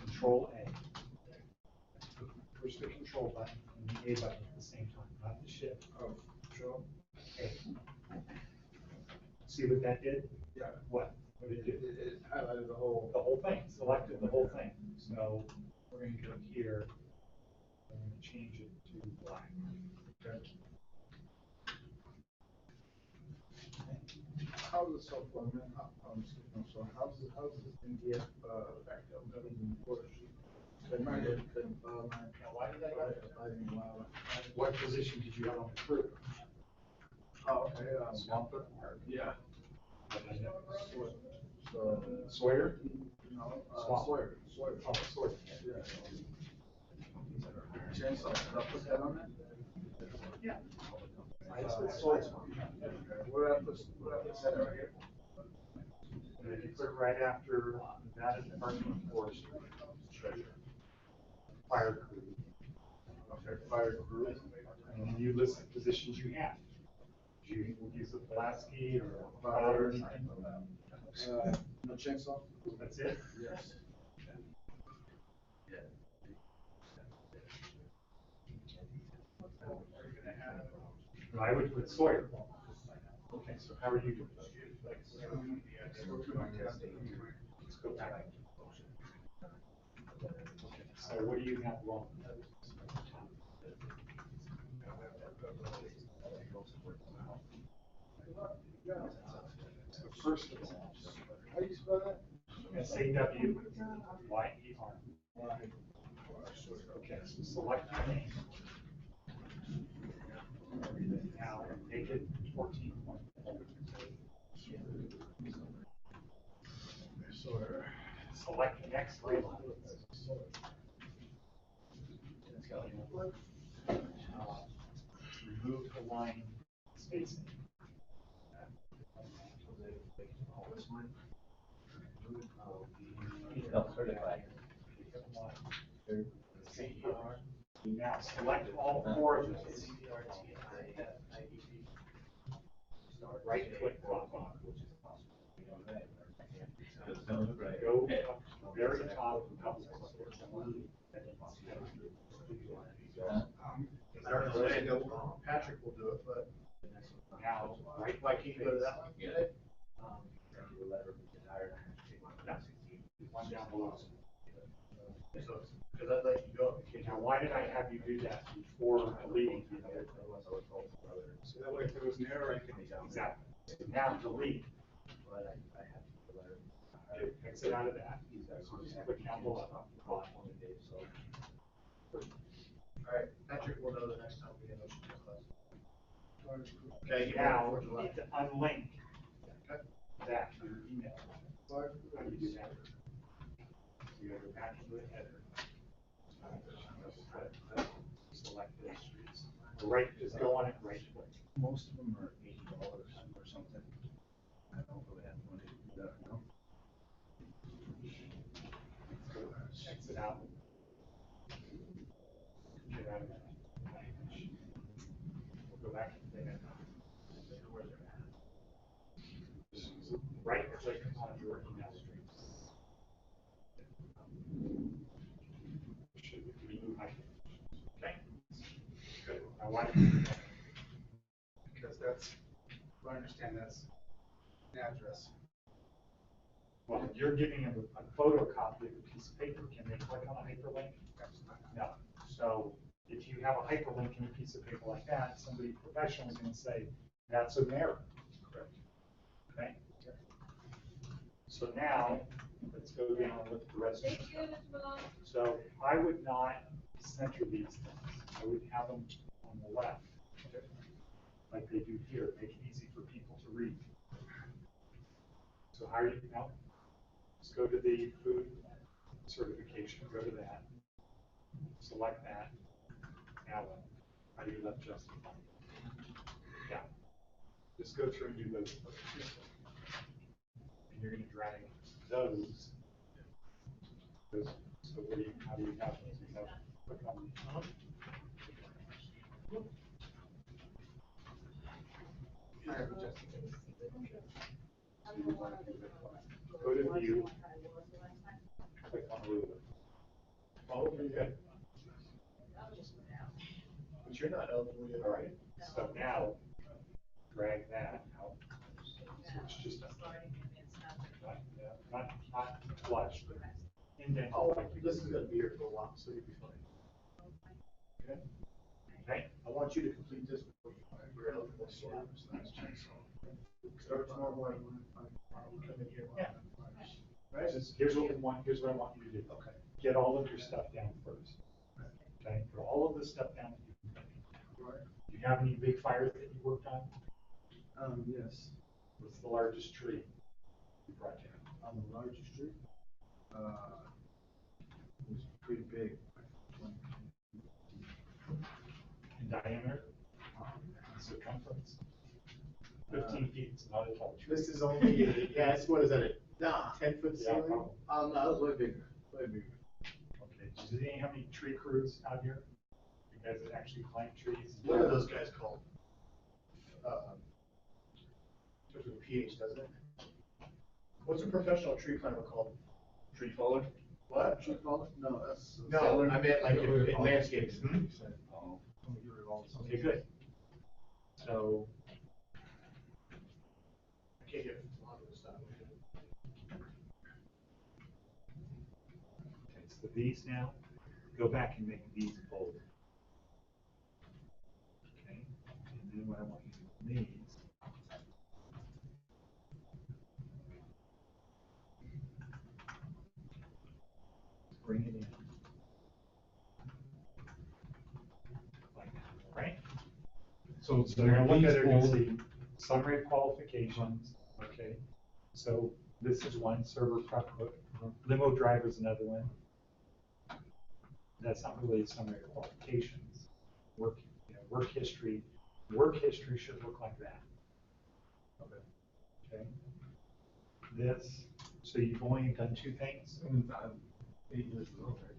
[SPEAKER 1] Control A. Push the Control button and the A button at the same time, not the Shift.
[SPEAKER 4] Oh, Control.
[SPEAKER 1] A. See what that did?
[SPEAKER 4] Yeah.
[SPEAKER 1] What? What did it do?
[SPEAKER 4] It highlighted the whole.
[SPEAKER 1] The whole thing, selected the whole thing. So we're going to go here and change it to black. Okay.
[SPEAKER 4] How's the software, man? I'm sorry, how's this NDF, backed up, better than the water sheet? Couldn't file mine.
[SPEAKER 2] Why did I go there?
[SPEAKER 1] What position did you have on the crew?
[SPEAKER 4] Oh, okay,
[SPEAKER 1] Swampert?
[SPEAKER 4] yeah.
[SPEAKER 1] So,
[SPEAKER 4] So,
[SPEAKER 1] Sawyer?
[SPEAKER 4] no,
[SPEAKER 1] Swamp.
[SPEAKER 4] Sawyer.
[SPEAKER 1] Oh, Sawyer.
[SPEAKER 4] Yeah. Chainsaw, did I put that on there?
[SPEAKER 1] Yeah. I said Sawyer.
[SPEAKER 4] Where I put center right here?
[SPEAKER 1] And if you click right after that, is Department of Forestry. Treasurer. Fire crew.
[SPEAKER 4] Okay, fire crew.
[SPEAKER 1] And then you list the positions you have. Do you use a Pulaski or a Cloud or anything?
[SPEAKER 4] No chainsaw?
[SPEAKER 1] That's it?
[SPEAKER 4] Yes.
[SPEAKER 1] No, I would put Sawyer. Okay, so how are you doing? Let's go back. Okay, so what do you have wrong? So first of all,
[SPEAKER 4] How do you spell that?
[SPEAKER 1] Sawyyer. Okay, so select your name. Now make it 14.4. Select the next three lines. Remove the line spacing.
[SPEAKER 9] Self-certified.
[SPEAKER 1] Now select all four of those. Right click drop on.
[SPEAKER 9] Right.
[SPEAKER 1] Go up very top of public works.
[SPEAKER 6] I don't know, I know Patrick will do it, but
[SPEAKER 1] Now, right,
[SPEAKER 6] why can't you go to that one?
[SPEAKER 1] Yeah. One down below.
[SPEAKER 6] So, cause I'd let you go.
[SPEAKER 1] Okay, now why did I have you do that before deleting?
[SPEAKER 7] So that way if there was an error, I could.
[SPEAKER 1] Exactly. Now delete. Okay, exit out of that. So just click down below.
[SPEAKER 6] Alright, Patrick will know the next time we get motion to close. Okay,
[SPEAKER 1] Now,
[SPEAKER 6] now,
[SPEAKER 1] you need to unlink that to your email. How do you do that? You go back to the header. Select this. Right, just go on it right click.
[SPEAKER 2] Most of them are $80 or something. I don't really have money to do that, no.
[SPEAKER 1] Exit out. Get out of that. We'll go back to the header. Right click on your email stream. Should we remove hyperlinks? Okay. Good. Now why do you do that?
[SPEAKER 7] Because that's, if I understand, that's an address.
[SPEAKER 1] Well, you're giving them a photocopy of a piece of paper. Can they click on a hyperlink? No. So if you have a hyperlink in a piece of paper like that, somebody professional is going to say, that's an error.
[SPEAKER 2] Correct.
[SPEAKER 1] Okay? So now, let's go down and look at the rest of it. So I would not center these things. I would have them on the left, like they do here, make it easy for people to read. So how are you now? Let's go to the food certification, go to that, select that. Now what? How do you left justify? Yeah. Just go through and do those first. And you're going to drag those. So what do you, how do you have those? You have, click on
[SPEAKER 6] I have a justification.
[SPEAKER 1] go to view, click on ruler.
[SPEAKER 6] Oh,
[SPEAKER 1] Very good.
[SPEAKER 6] but you're not eligible yet.
[SPEAKER 1] All right. So now drag that out. So it's just not flush, but indent.
[SPEAKER 6] Oh, this is gonna be here for a while, so you'll be fine.
[SPEAKER 1] Okay. Okay.
[SPEAKER 6] I want you to complete this before you're eligible, so that's start tomorrow morning. Come in here.
[SPEAKER 1] Yeah. Right. Here's what we want. Here's what I want you to do.
[SPEAKER 6] Okay.
[SPEAKER 1] Get all of your stuff down first. Okay. Put all of the stuff down that you've done. Do you have any big fires that you worked on?
[SPEAKER 4] Yes,
[SPEAKER 1] What's the largest tree you brought down?
[SPEAKER 4] on the largest tree, it was pretty big.
[SPEAKER 1] In diameter? Circumference? 15 feet is not a tall tree.
[SPEAKER 6] This is only, yeah, it's, what is that,
[SPEAKER 1] Nah.
[SPEAKER 6] 10-foot
[SPEAKER 1] Yeah,
[SPEAKER 6] ceiling?
[SPEAKER 1] probably.
[SPEAKER 6] No, that was way bigger, way bigger.
[SPEAKER 1] Okay, do you have any tree crews out here? You guys that actually climb trees?
[SPEAKER 6] What are those guys called? Starts with a PH, doesn't it? What's a professional tree climber called?
[SPEAKER 2] Tree faller?
[SPEAKER 6] What?
[SPEAKER 4] Tree falling? No, that's.
[SPEAKER 6] No, I meant like in landscaping.
[SPEAKER 2] Oh.
[SPEAKER 1] Okay, good. So,
[SPEAKER 6] I can't get a lot of this stuff.
[SPEAKER 1] okay, so these now, go back and make these bold. Okay, and then what I want you to do with these. Bring it in. Like that, all right?
[SPEAKER 5] So
[SPEAKER 1] So you're gonna look at it, you're gonna
[SPEAKER 5] bold.
[SPEAKER 1] see summary of qualifications, okay? So this is one, server prep book, limo driver is another one. That's not really a summary of qualifications. Work, work history should look like that. Okay? This, so you've only done two things?
[SPEAKER 5] And I'm 8 years in the military.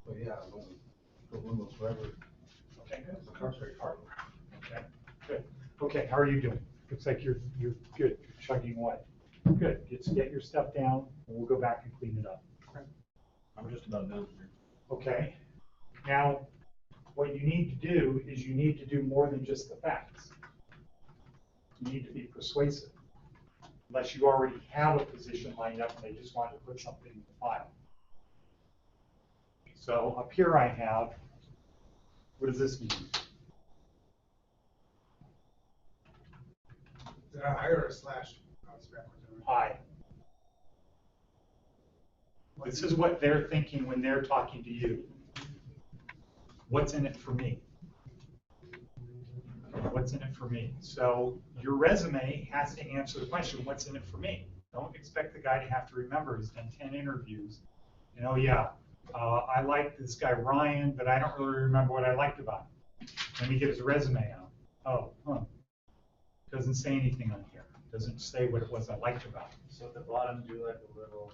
[SPEAKER 5] But yeah, I was limos forever.
[SPEAKER 1] Okay, good.
[SPEAKER 5] The car's very hard.
[SPEAKER 1] Okay, good. Okay, how are you doing? Looks like you're good, chugging away. Good, get your stuff down, and we'll go back and clean it up.
[SPEAKER 8] I'm just about done here.
[SPEAKER 1] Okay, now, what you need to do is you need to do more than just the facts. You need to be persuasive, unless you already have a position lined up and they just want to put something in the file. So up here I have, what does this mean?
[SPEAKER 7] Is that a hire or a slash? Oh, it's backwards, isn't it?
[SPEAKER 1] I. This is what they're thinking when they're talking to you. What's in it for me? What's in it for me? So your resume has to answer the question, what's in it for me? Don't expect the guy to have to remember he's done 10 interviews. And oh yeah, I like this guy Ryan, but I don't really remember what I liked about him. Let me get his resume out. Oh, doesn't say anything on here. Doesn't say what it was I liked about him.
[SPEAKER 3] So at the bottom, do like a little,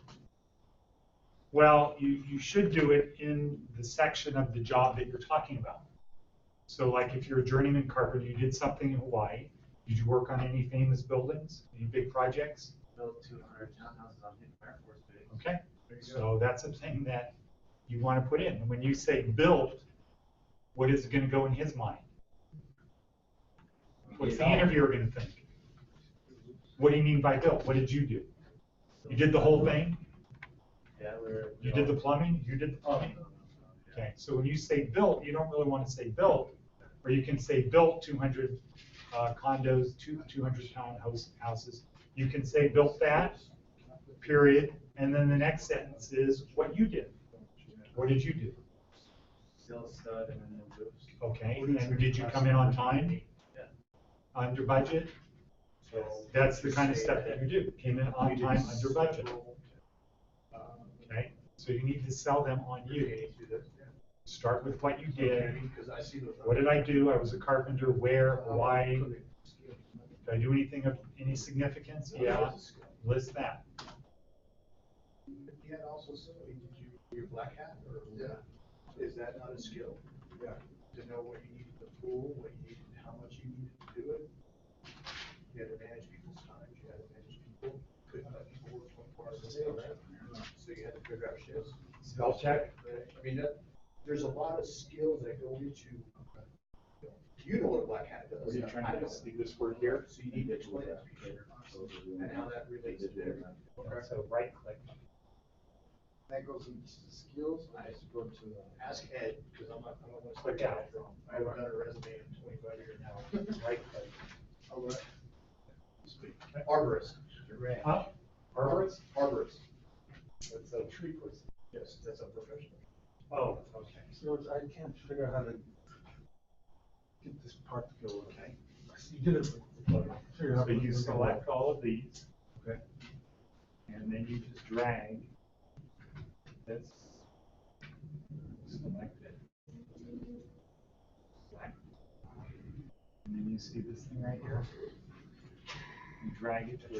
[SPEAKER 1] Well, you should do it in the section of the job that you're talking about. So like if you're a journeyman carpenter, you did something in Hawaii, did you work on any famous buildings, any big projects?
[SPEAKER 3] build 200 townhouses on Hidden Air Force Base.
[SPEAKER 1] Okay, so that's a thing that you want to put in. And when you say built, what is going to go in his mind? What's the interviewer going to think? What do you mean by built? What did you do? You did the whole thing?
[SPEAKER 3] Yeah,
[SPEAKER 1] You did the plumbing? You did the plumbing? Okay, so when you say built, you don't really want to say built, or you can say built 200 condos, 200 townhouses. You can say built that, period, and then the next sentence is what you did. What did you do?
[SPEAKER 3] Still stud and then no boost.
[SPEAKER 1] Okay, and did you come in on time?
[SPEAKER 3] Yeah.
[SPEAKER 1] Under budget?
[SPEAKER 3] So
[SPEAKER 1] That's the kind of stuff that you do. Came in on time, under budget. Okay, so you need to sell them on you. Start with what you did. What did I do? I was a carpenter. Where? Why? Did I do anything of any significance? Yeah. List that.
[SPEAKER 6] Yeah, also, so did you wear black hat or? Yeah. Is that not a skill? Yeah. To know what you needed to pull, what you needed, how much you needed to do it. You had to manage people's time, you had to manage people, couldn't let people work 24 hours a day, right? So you had to figure out shifts.
[SPEAKER 1] Spell check.
[SPEAKER 6] I mean, there's a lot of skills that go into, you know what a black hat does.
[SPEAKER 1] Are you trying to see this word here?
[SPEAKER 6] So you need to explain it to people and how that relates to everything.
[SPEAKER 1] So right click.
[SPEAKER 4] That goes into skills, I just go to,
[SPEAKER 6] Ask Ed, because I don't want to.
[SPEAKER 1] Click out.
[SPEAKER 6] I haven't done a resume in 25 years now.
[SPEAKER 1] Right click.
[SPEAKER 6] All right. Arborist.
[SPEAKER 1] Huh? Arborist?
[SPEAKER 6] Arborist.
[SPEAKER 1] That's a tree person.
[SPEAKER 6] Yes, that's a professional.
[SPEAKER 1] Oh, okay.
[SPEAKER 5] So I can't figure out how to get this part to go okay. You did it. Figure out
[SPEAKER 1] So you
[SPEAKER 5] how to-
[SPEAKER 1] select all of these.
[SPEAKER 5] Okay.
[SPEAKER 1] And then you just drag this. Select it. Select. And then you see this thing right here. You drag it to
[SPEAKER 2] The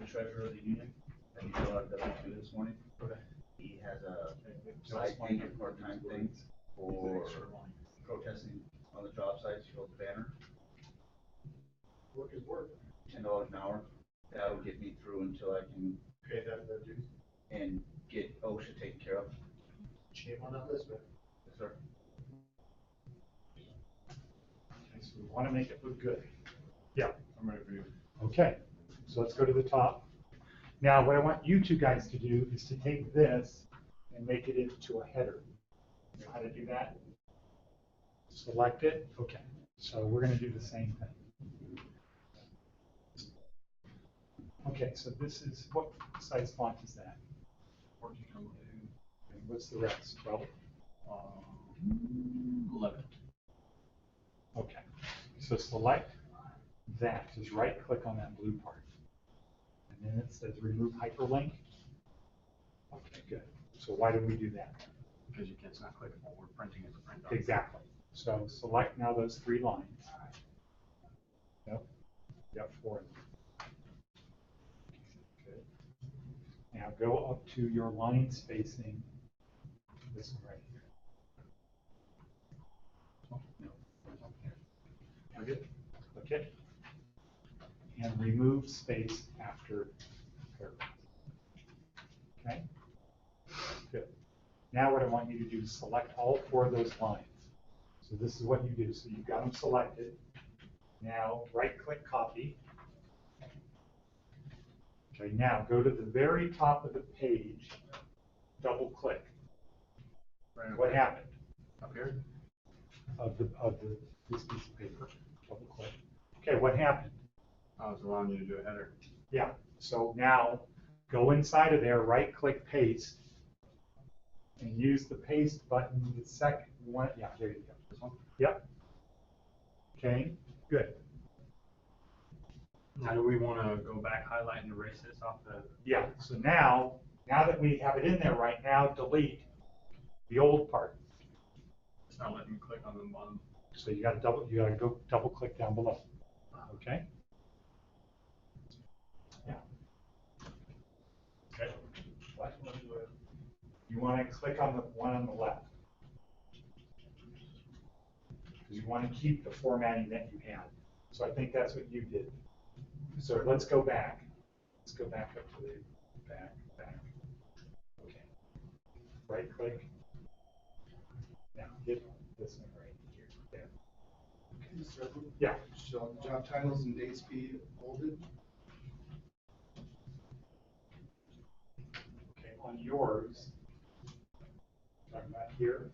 [SPEAKER 2] treasurer of the union, that he filled out W-2 this morning. He has a side thing, a part-time thing for protesting on the job sites, he holds a banner,
[SPEAKER 6] Work is work.
[SPEAKER 2] $10 an hour. That'll get me through until I can
[SPEAKER 6] Pay that their dues.
[SPEAKER 2] and get OSHA taken care of.
[SPEAKER 6] Shame on that list, man.
[SPEAKER 2] Yes, sir.
[SPEAKER 1] Okay, so we want to make it look good. Yeah.
[SPEAKER 8] I'm ready for you.
[SPEAKER 1] Okay, so let's go to the top. Now, what I want you two guys to do is to take this and make it into a header. You know how to do that? Select it. Okay, so we're going to do the same thing. Okay, so this is, what size font is that?
[SPEAKER 8] 1402.
[SPEAKER 1] And what's the rest? 12?
[SPEAKER 8] 11.
[SPEAKER 1] Okay, so select that, just right click on that blue part. And then it says remove hyperlink. Okay, good. So why do we do that?
[SPEAKER 8] Because you can't, it's not clickable. We're printing as a print document.
[SPEAKER 1] Exactly. So select now those 3 lines. Yep, you got 4 of them. Good. Now go up to your line spacing, this one right here. Oh, no. Click it. Click it. and remove space after paragraph. Okay? Good. Now what I want you to do is select all 4 of those lines. So this is what you do. So you've got them selected. Now right-click copy. Okay, now go to the very top of the page, double-click.
[SPEAKER 8] Right.
[SPEAKER 1] What happened?
[SPEAKER 8] Up here?
[SPEAKER 1] This piece of paper, double-click. Okay, what happened?
[SPEAKER 8] I was allowing you to do a header.
[SPEAKER 1] Yeah, so now go inside of there, right-click paste, and use the paste button, the second one. Yeah, there you go.
[SPEAKER 8] This one?
[SPEAKER 1] Yep. Okay, good.
[SPEAKER 8] Now, do we want to go back, highlight, and erase this off the?
[SPEAKER 1] Yeah, so now that we have it in there right now, delete the old part.
[SPEAKER 8] It's not letting me click on the bottom.
[SPEAKER 1] So you gotta go double click down below. Okay? Yeah. Okay. What? You wanna click on the one on the left. Because you wanna keep the formatting that you had. So I think that's what you did. So let's go back. Let's go back up to the back. Okay. Right click. Now hit this one right here. There. Yeah.
[SPEAKER 7] Shall job titles and dates be bolded?
[SPEAKER 1] Okay, on yours, talking about here.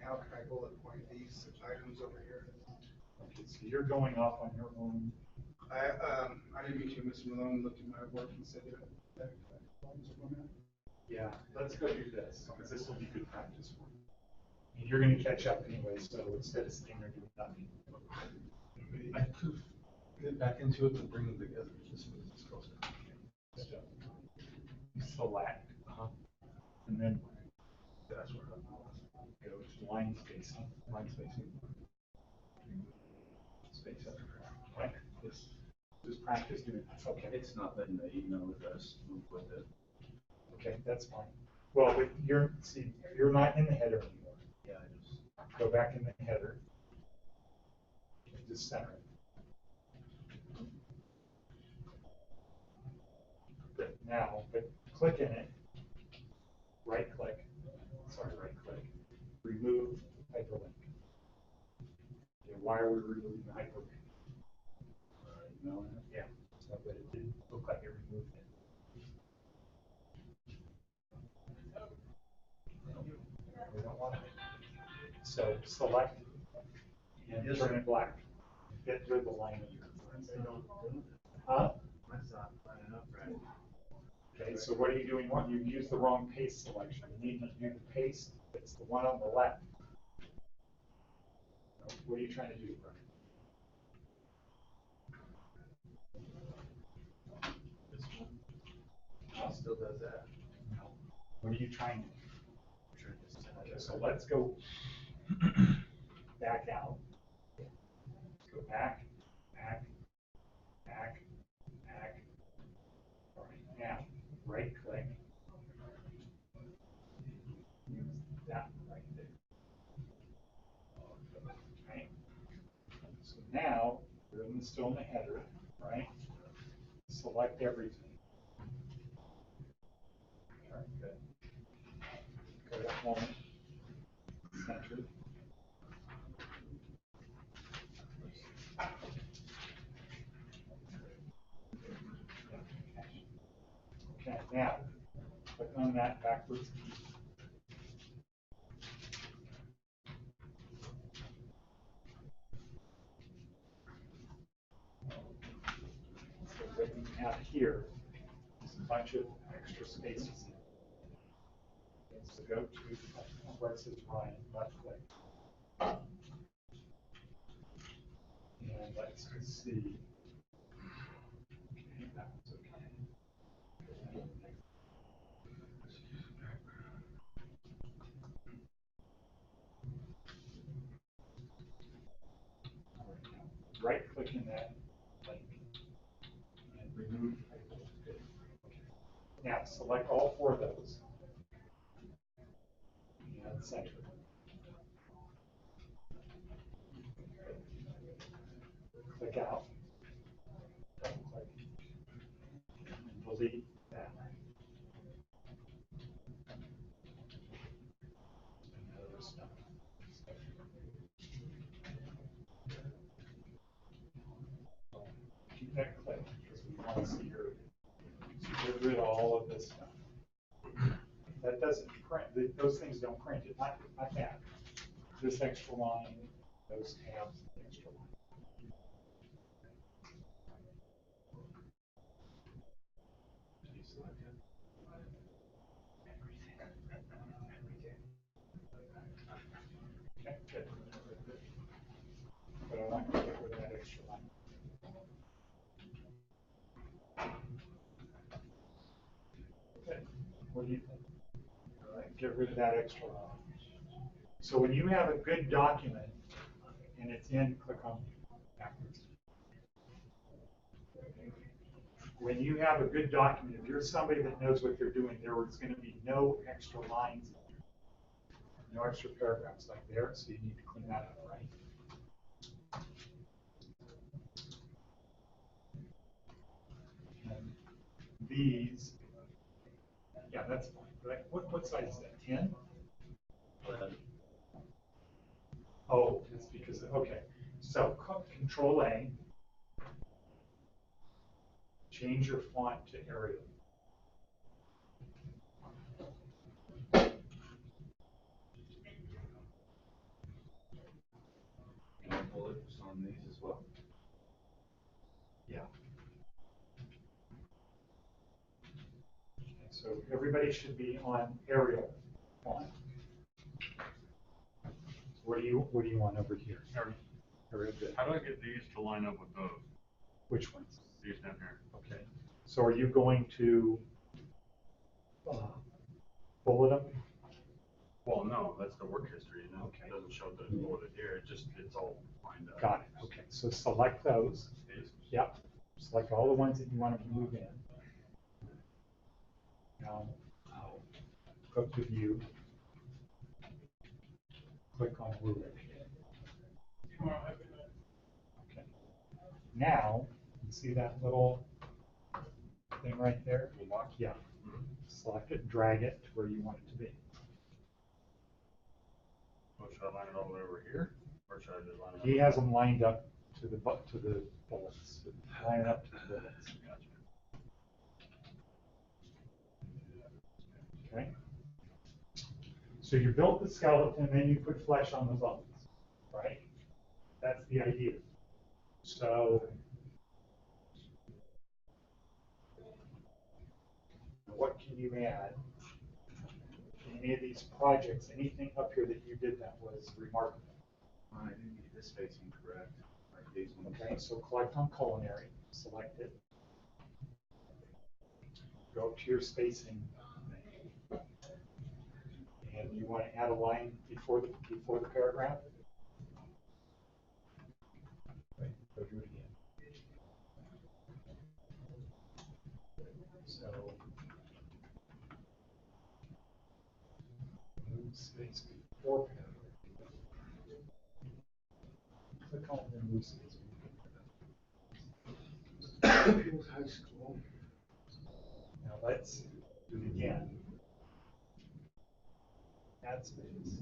[SPEAKER 7] How can I bullet point these items over here?
[SPEAKER 1] Okay, so you're going off on your own.
[SPEAKER 7] I didn't meet you, Mr. Malone, looked at my work and said that.
[SPEAKER 1] Yeah, let's go do this, because this will be good practice for you. And you're gonna catch up anyway, so instead of sitting there doing nothing.
[SPEAKER 5] I could get back into it to bring them together, just so this goes down.
[SPEAKER 1] So, you select, and then
[SPEAKER 5] That's where I'm
[SPEAKER 1] go to line spacing.
[SPEAKER 5] line spacing. Space after paragraph.
[SPEAKER 1] Okay, just practice doing this, okay.
[SPEAKER 2] It's not letting the email address move with it.
[SPEAKER 1] Okay, that's fine. Well, but you're not in the header anymore.
[SPEAKER 2] Yeah, I just.
[SPEAKER 1] Go back in the header. And just center it. Good. Now, but click in it. Right click. Remove hyperlink. Okay, why are we removing the hyperlink?
[SPEAKER 2] No,
[SPEAKER 1] Yeah, so that it didn't look like it removed it. We don't want it. So select and
[SPEAKER 3] Yes,
[SPEAKER 1] turn
[SPEAKER 3] sir.
[SPEAKER 1] it black. Get rid of the line here.
[SPEAKER 3] They don't do it.
[SPEAKER 1] Huh?
[SPEAKER 3] That's not lining up right.
[SPEAKER 1] Okay, so what are you doing? You used the wrong paste selection. You need to do the paste. It's the one on the left. What are you trying to do, Brian?
[SPEAKER 3] This one. Still does that.
[SPEAKER 1] No. What are you trying to do?
[SPEAKER 3] Sure, just send
[SPEAKER 1] Okay,
[SPEAKER 3] it.
[SPEAKER 1] so let's go back out. Let's go back. All right, now, right click. Use that right there. Right. So now, we're still in the header, right? Select everything. All right, good. Go to home, center. Okay, now, click on that backwards key. So what you have here is a bunch of extra spaces. Okay, so go to where it says Ryan, left click. And let's just see. Okay, that was okay. Right click in that link and remove hyperlink. Good. Okay. Now select all 4 of those and center. those things don't print it, not that. This extra line, those tabs, the extra line. Okay, good. But I want to get rid of that extra line. Good. What do you think? Get rid of that extra line. So when you have a good document and it's in, click on backwards. When you have a good document, if you're somebody that knows what they're doing, there is going to be no extra lines, no extra paragraphs like there, so you need to clean that up, right? And these, yeah, that's fine. But what size is that? 10? Oh, it's because, okay. So Control A, change your font to Arial.
[SPEAKER 2] And bullets on these as well.
[SPEAKER 1] Yeah. Okay, so everybody should be on Arial font. What do you want over here? Arial good.
[SPEAKER 8] How do I get these to line up with those?
[SPEAKER 1] Which ones?
[SPEAKER 8] These down here.
[SPEAKER 1] Okay. So are you going to bullet them?
[SPEAKER 8] Well, no, that's the work history, and
[SPEAKER 1] Okay.
[SPEAKER 8] it doesn't show that it's bulleted here, it's all lined up.
[SPEAKER 1] Got it. Okay. So select those.
[SPEAKER 8] These.
[SPEAKER 1] Yep. Select all the ones that you want to move in. Now, go to view. Click on rubric. Okay. Now, you see that little thing right there? Yeah.
[SPEAKER 8] Mhm.
[SPEAKER 1] Select it, drag it to where you want it to be.
[SPEAKER 8] Well, should I line it all the way over here, or should I just line it up?
[SPEAKER 1] He has them lined up to the bullets. Line it up to the bullets.
[SPEAKER 8] Gotcha.
[SPEAKER 1] Okay. So you built the skeleton, then you put flesh on the bones, right? That's the idea. So what can you add? Any of these projects, anything up here that you did that was remarkable?
[SPEAKER 2] I didn't get this spacing correct, like these ones.
[SPEAKER 1] Okay, so collect on culinary, select it. Go to your spacing. And you want to add a line before the paragraph? Right, go do it again. So move space before paragraph. Click on remove space before paragraph.
[SPEAKER 4] People's high school.
[SPEAKER 1] Now let's do it again. Add space.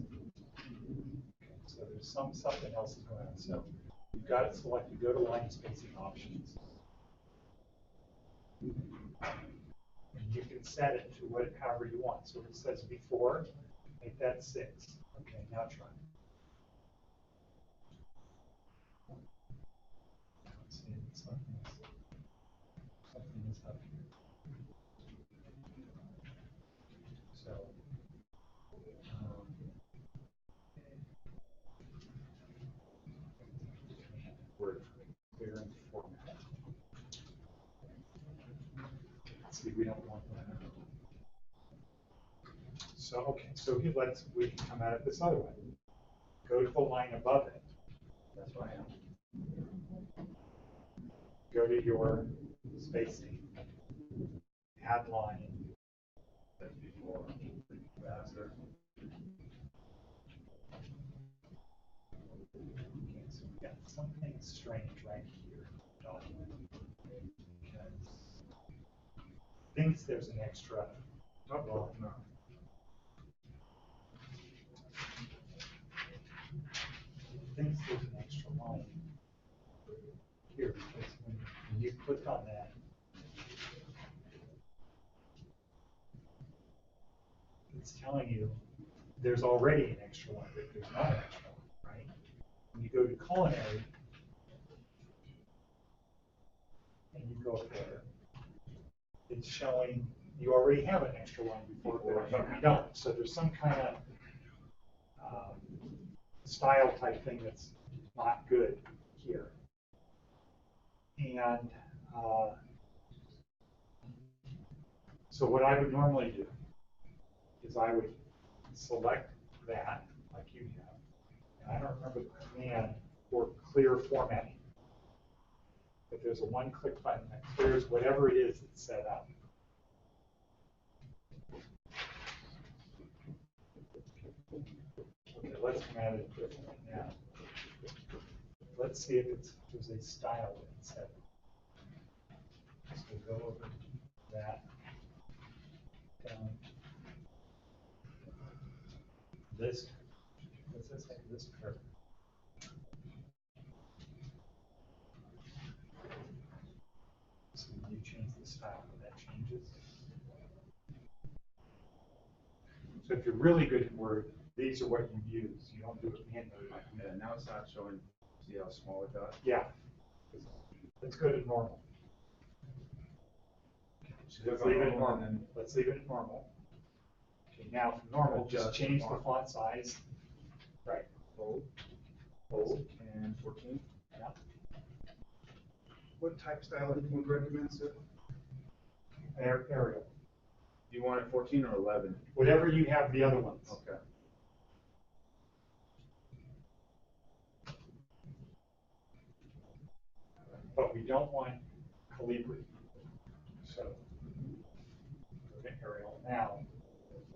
[SPEAKER 1] Okay, so there's something else is going on. So you've got it selected. Go to line spacing options. And you can set it to however you want. So it says before, make that 6. Okay, now try. Let's see, something is up here. So, word clear and format. See, we don't want that. So, okay, so we can come at it this other way. Go to the line above it. That's what I am. Go to your spacing. Add line.
[SPEAKER 2] That's before, faster.
[SPEAKER 1] Okay, so we got something strange right here. Document. Because thinks there's an extra.
[SPEAKER 4] Well, no.
[SPEAKER 1] Thinks there's an extra line here because when you click on that, it's telling you there's already an extra one, but there's not an extra one, right? When you go to culinary, and you go up there, it's showing you already have an extra one before, but we don't. So there's some kind of style type thing that's not good here. And so what I would normally do is I would select that, like you have. And I don't remember the command for clear formatting. But there's a one-click button that clears whatever it is that's set up. Okay, let's come at it differently now. Let's see if there's a style that's set. So go over to that. Down. This, what's this say? This curve. So when you change the style, that changes. So if you're really good at Word, these are what you use. You don't do it manually.
[SPEAKER 2] Yeah, now it's not showing, see how small it got?
[SPEAKER 1] Yeah. Let's go to normal. Let's leave it at normal. Let's leave it at normal. Okay, now from normal, just change the font size. Right. Bold. Bold.
[SPEAKER 2] And 14?
[SPEAKER 1] Yeah.
[SPEAKER 7] What type style do you recommend, sir?
[SPEAKER 1] Arial.
[SPEAKER 2] Do you want it 14 or 11?
[SPEAKER 1] Whatever you have the other ones.
[SPEAKER 2] Okay.
[SPEAKER 1] But we don't want Calibri. So go to Arial. Now,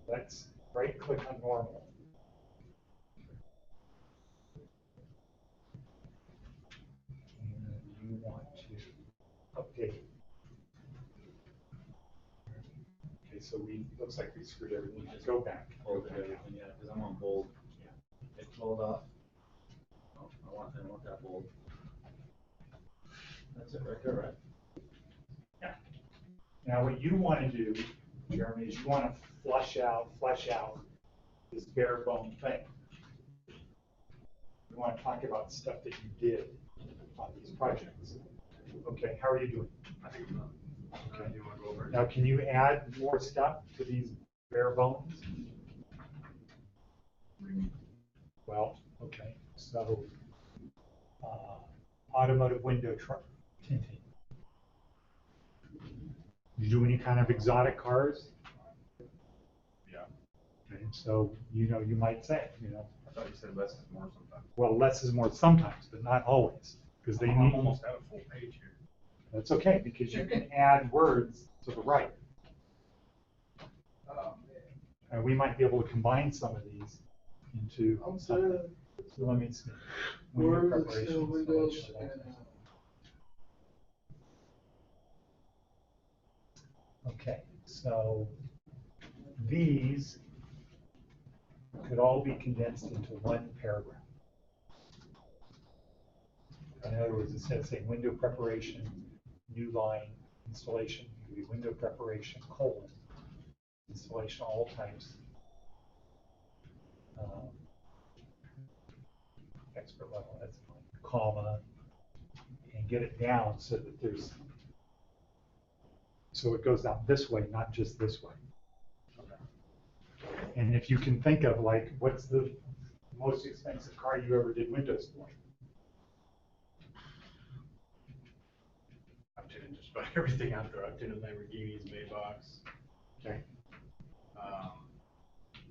[SPEAKER 1] let's right click on normal. And you want to update. Okay, so looks like we screwed everything. Let's go back.
[SPEAKER 2] Bold everything, yeah, because I'm on bold.
[SPEAKER 1] Yeah.
[SPEAKER 2] It's bold off. Oh, I want that bold. That's it right there, right?
[SPEAKER 1] Yeah. Now what you want to do, Jeremy, is you want to flesh out this bare bone thing. You want to talk about stuff that you did on these projects. Okay, how are you doing?
[SPEAKER 8] I think I'm done.
[SPEAKER 1] Okay.
[SPEAKER 8] You wanna go over it?
[SPEAKER 1] Now, can you add more stuff to these bare bones? Well, okay, so automotive window tinting. You do any kind of exotic cars?
[SPEAKER 8] Yeah.
[SPEAKER 1] Okay, so you might say,
[SPEAKER 8] I thought you said less is more sometimes.
[SPEAKER 1] well, less is more sometimes, but not always, because they
[SPEAKER 8] I
[SPEAKER 1] need.
[SPEAKER 8] almost have a full page here.
[SPEAKER 1] That's okay, because you can add words to the right.
[SPEAKER 4] Oh,
[SPEAKER 1] And we might be able to combine some of these into something. So let me see. Window preparation,
[SPEAKER 6] Windows
[SPEAKER 1] installation,
[SPEAKER 6] and,
[SPEAKER 1] Okay, so these could all be condensed into one paragraph. In other words, instead of saying window preparation, new line, installation, it could be window preparation, colon, installation, all types. Expert level, that's fine, comma, and get it down so that so it goes down this way, not just this way. And if you can think of, like, what's the most expensive car you ever did windows for?
[SPEAKER 8] I've done just about everything out there. I've done Lamborghinis, Maybachs.
[SPEAKER 1] Okay.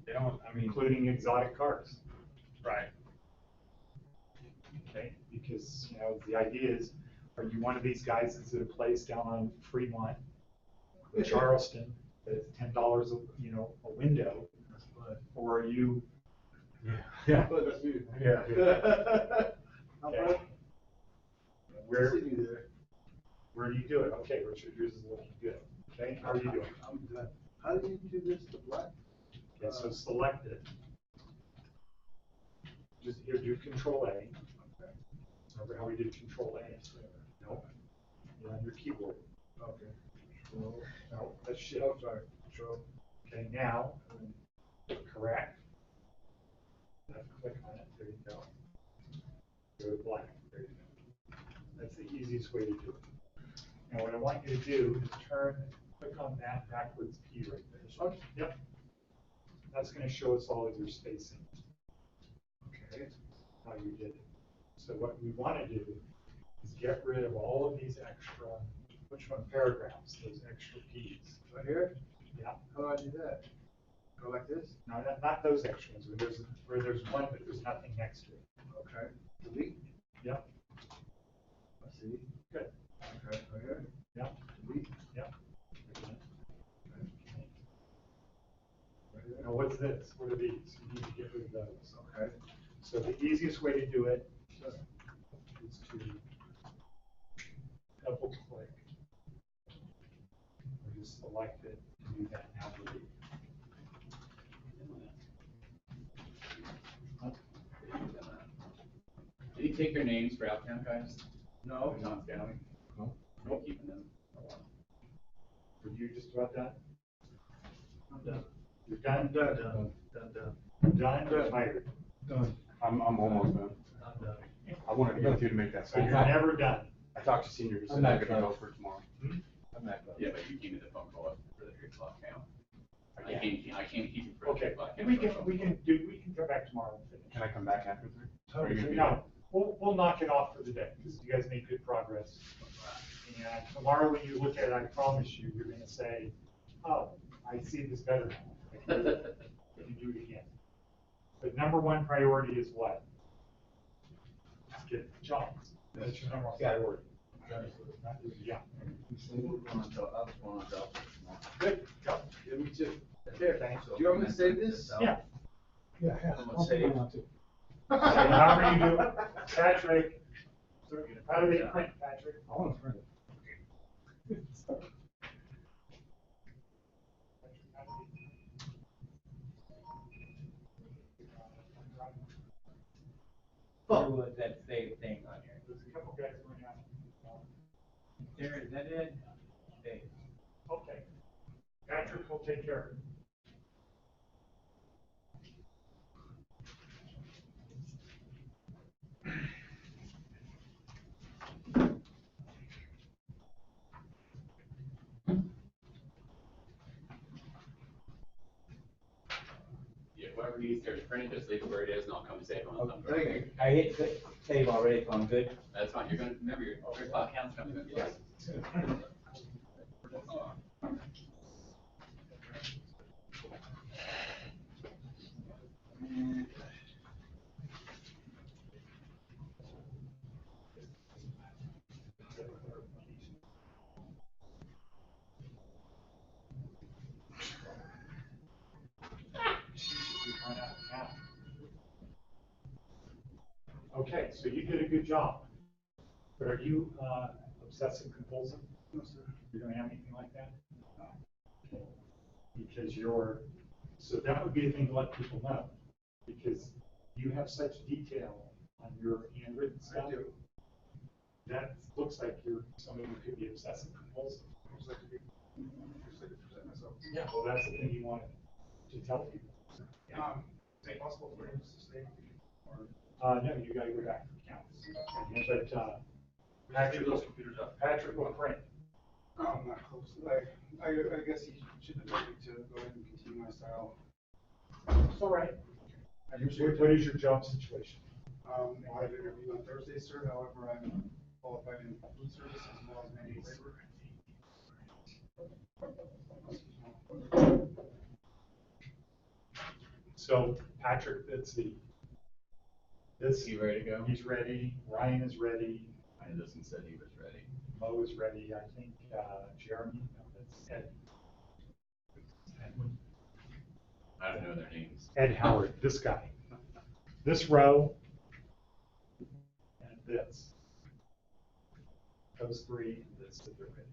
[SPEAKER 8] They don't, I mean.
[SPEAKER 1] Including exotic cars.
[SPEAKER 8] Right.
[SPEAKER 1] Okay, because, the idea is, are you one of these guys that's at a place down on Fremont or Charleston that's $10 a window, or are you? Yeah.
[SPEAKER 4] But that's you.
[SPEAKER 1] Yeah.
[SPEAKER 4] I'm
[SPEAKER 1] Okay.
[SPEAKER 4] right.
[SPEAKER 1] Where
[SPEAKER 4] See you there.
[SPEAKER 1] where do you do it? Okay, Richard, yours is looking good. Okay, how are you doing?
[SPEAKER 4] I'm done. How do you do this to black?
[SPEAKER 1] Okay, so select it. Just here, do Control A. Remember how we did Control A? No. You're on your keyboard.
[SPEAKER 4] Okay.
[SPEAKER 1] No, that's Shift.
[SPEAKER 4] Oh, sorry. Control.
[SPEAKER 1] Okay, now, correct. go to black. There you go. That's the easiest way to do it. Now what I want you to do is click on that backwards key right there.
[SPEAKER 4] This one?
[SPEAKER 1] Yep. That's going to show us all of your spacing.
[SPEAKER 4] Okay.
[SPEAKER 1] How you did it. So what we want to do is get rid of all of these extra, which one, paragraphs, those extra keys.
[SPEAKER 4] Right here?
[SPEAKER 1] Yeah.
[SPEAKER 4] How do I do that? Go like this?
[SPEAKER 1] No, not those extra ones, where there's one, but there's nothing next to it.
[SPEAKER 4] Okay. Delete?
[SPEAKER 1] Yep.
[SPEAKER 4] I see.
[SPEAKER 1] Good.
[SPEAKER 4] Okay, right here?
[SPEAKER 1] Yep.
[SPEAKER 4] Delete?
[SPEAKER 1] Yep.
[SPEAKER 4] Right here?
[SPEAKER 1] Now what's this? What are these? You need to get rid of those.
[SPEAKER 4] Okay.
[SPEAKER 1] So the easiest way to do it is to double click. Or just select it and do that now. Delete.
[SPEAKER 10] Did he take your names for Altown guys?
[SPEAKER 4] No.
[SPEAKER 10] Not scaling?
[SPEAKER 5] No.
[SPEAKER 10] No, keeping them.
[SPEAKER 1] Were you just about done?
[SPEAKER 4] I'm done.
[SPEAKER 1] You're done?
[SPEAKER 4] Done.
[SPEAKER 1] Done or tired?
[SPEAKER 5] Done.
[SPEAKER 8] I'm almost done.
[SPEAKER 4] I'm done.
[SPEAKER 8] I wanted to get you to make that
[SPEAKER 1] So you're
[SPEAKER 8] statement.
[SPEAKER 1] never done.
[SPEAKER 8] I talked to senior, he said
[SPEAKER 5] I'm not
[SPEAKER 8] I'm gonna
[SPEAKER 5] done.
[SPEAKER 8] go for tomorrow.
[SPEAKER 4] I'm not done.
[SPEAKER 10] Yeah, but you gave me the phone call up for the 3 o'clock count.
[SPEAKER 8] I can't.
[SPEAKER 10] I can't keep you for the 3
[SPEAKER 1] Okay,
[SPEAKER 10] o'clock.
[SPEAKER 1] and we can come back tomorrow and finish.
[SPEAKER 8] Can I come back after 3? Or are you gonna be
[SPEAKER 1] No, we'll knock it off for the day, because you guys made good progress. And tomorrow when you look at it, I promise you, you're gonna say, oh, I see this better now. You can do it again. But number one priority is what? Get jobs. That's your number one priority. Yeah.
[SPEAKER 2] I was going on job search tomorrow.
[SPEAKER 1] Good, go.
[SPEAKER 4] Yeah, me too.
[SPEAKER 2] Here, thanks. Do you want me to save this?
[SPEAKER 1] Yeah.
[SPEAKER 5] Yeah, yeah.
[SPEAKER 2] Someone
[SPEAKER 5] I'll
[SPEAKER 2] say-
[SPEAKER 5] put mine on too.
[SPEAKER 1] However you do it. Patrick, how do they print, Patrick?
[SPEAKER 5] I want to print it.
[SPEAKER 9] There was that same thing on here.
[SPEAKER 1] There's a couple guys going out.
[SPEAKER 9] There, is that it? Okay.
[SPEAKER 1] Okay. Patrick will take care of it.
[SPEAKER 10] Yeah, whoever needs to print it, just leave it where it is and I'll come save it on something.
[SPEAKER 4] Thank you.
[SPEAKER 9] I hit save already, so I'm good.
[SPEAKER 10] That's fine, you're gonna, remember your 3 o'clock count's coming in.
[SPEAKER 1] Yes. Okay, so you did a good job. But are you obsessive compulsive?
[SPEAKER 4] No, sir.
[SPEAKER 1] You don't have anything like that? No. Because so that would be a thing to let people know. Because you have such detail on your handwritten stuff.
[SPEAKER 4] I do.
[SPEAKER 1] That looks like you're somebody who could be obsessive compulsive.
[SPEAKER 4] Just like to present myself.
[SPEAKER 1] Yeah, well, that's the thing you want to tell people.
[SPEAKER 7] Is it possible for him to stay? Or
[SPEAKER 1] No, you gotta go back for counts. But, Patrick
[SPEAKER 7] those
[SPEAKER 1] will,
[SPEAKER 7] computers up?
[SPEAKER 1] Patrick will print.
[SPEAKER 7] I'm not close. I guess he should have told me to go ahead and continue my style.
[SPEAKER 1] It's all right.
[SPEAKER 7] I usually
[SPEAKER 1] What is your job situation?
[SPEAKER 7] I have an interview on Thursday, sir. However, I'm qualified in food service as well as manual labor.
[SPEAKER 1] So Patrick, let's see. This,
[SPEAKER 10] You ready to go?
[SPEAKER 1] he's ready, Ryan is ready,
[SPEAKER 10] I listened, said he was ready.
[SPEAKER 1] Mo is ready, I think, Jeremy, no, that's Ed. Edwin.
[SPEAKER 10] I don't know their names.
[SPEAKER 1] Ed Howard, this guy. This row, and this. Those three, and this, that they're ready.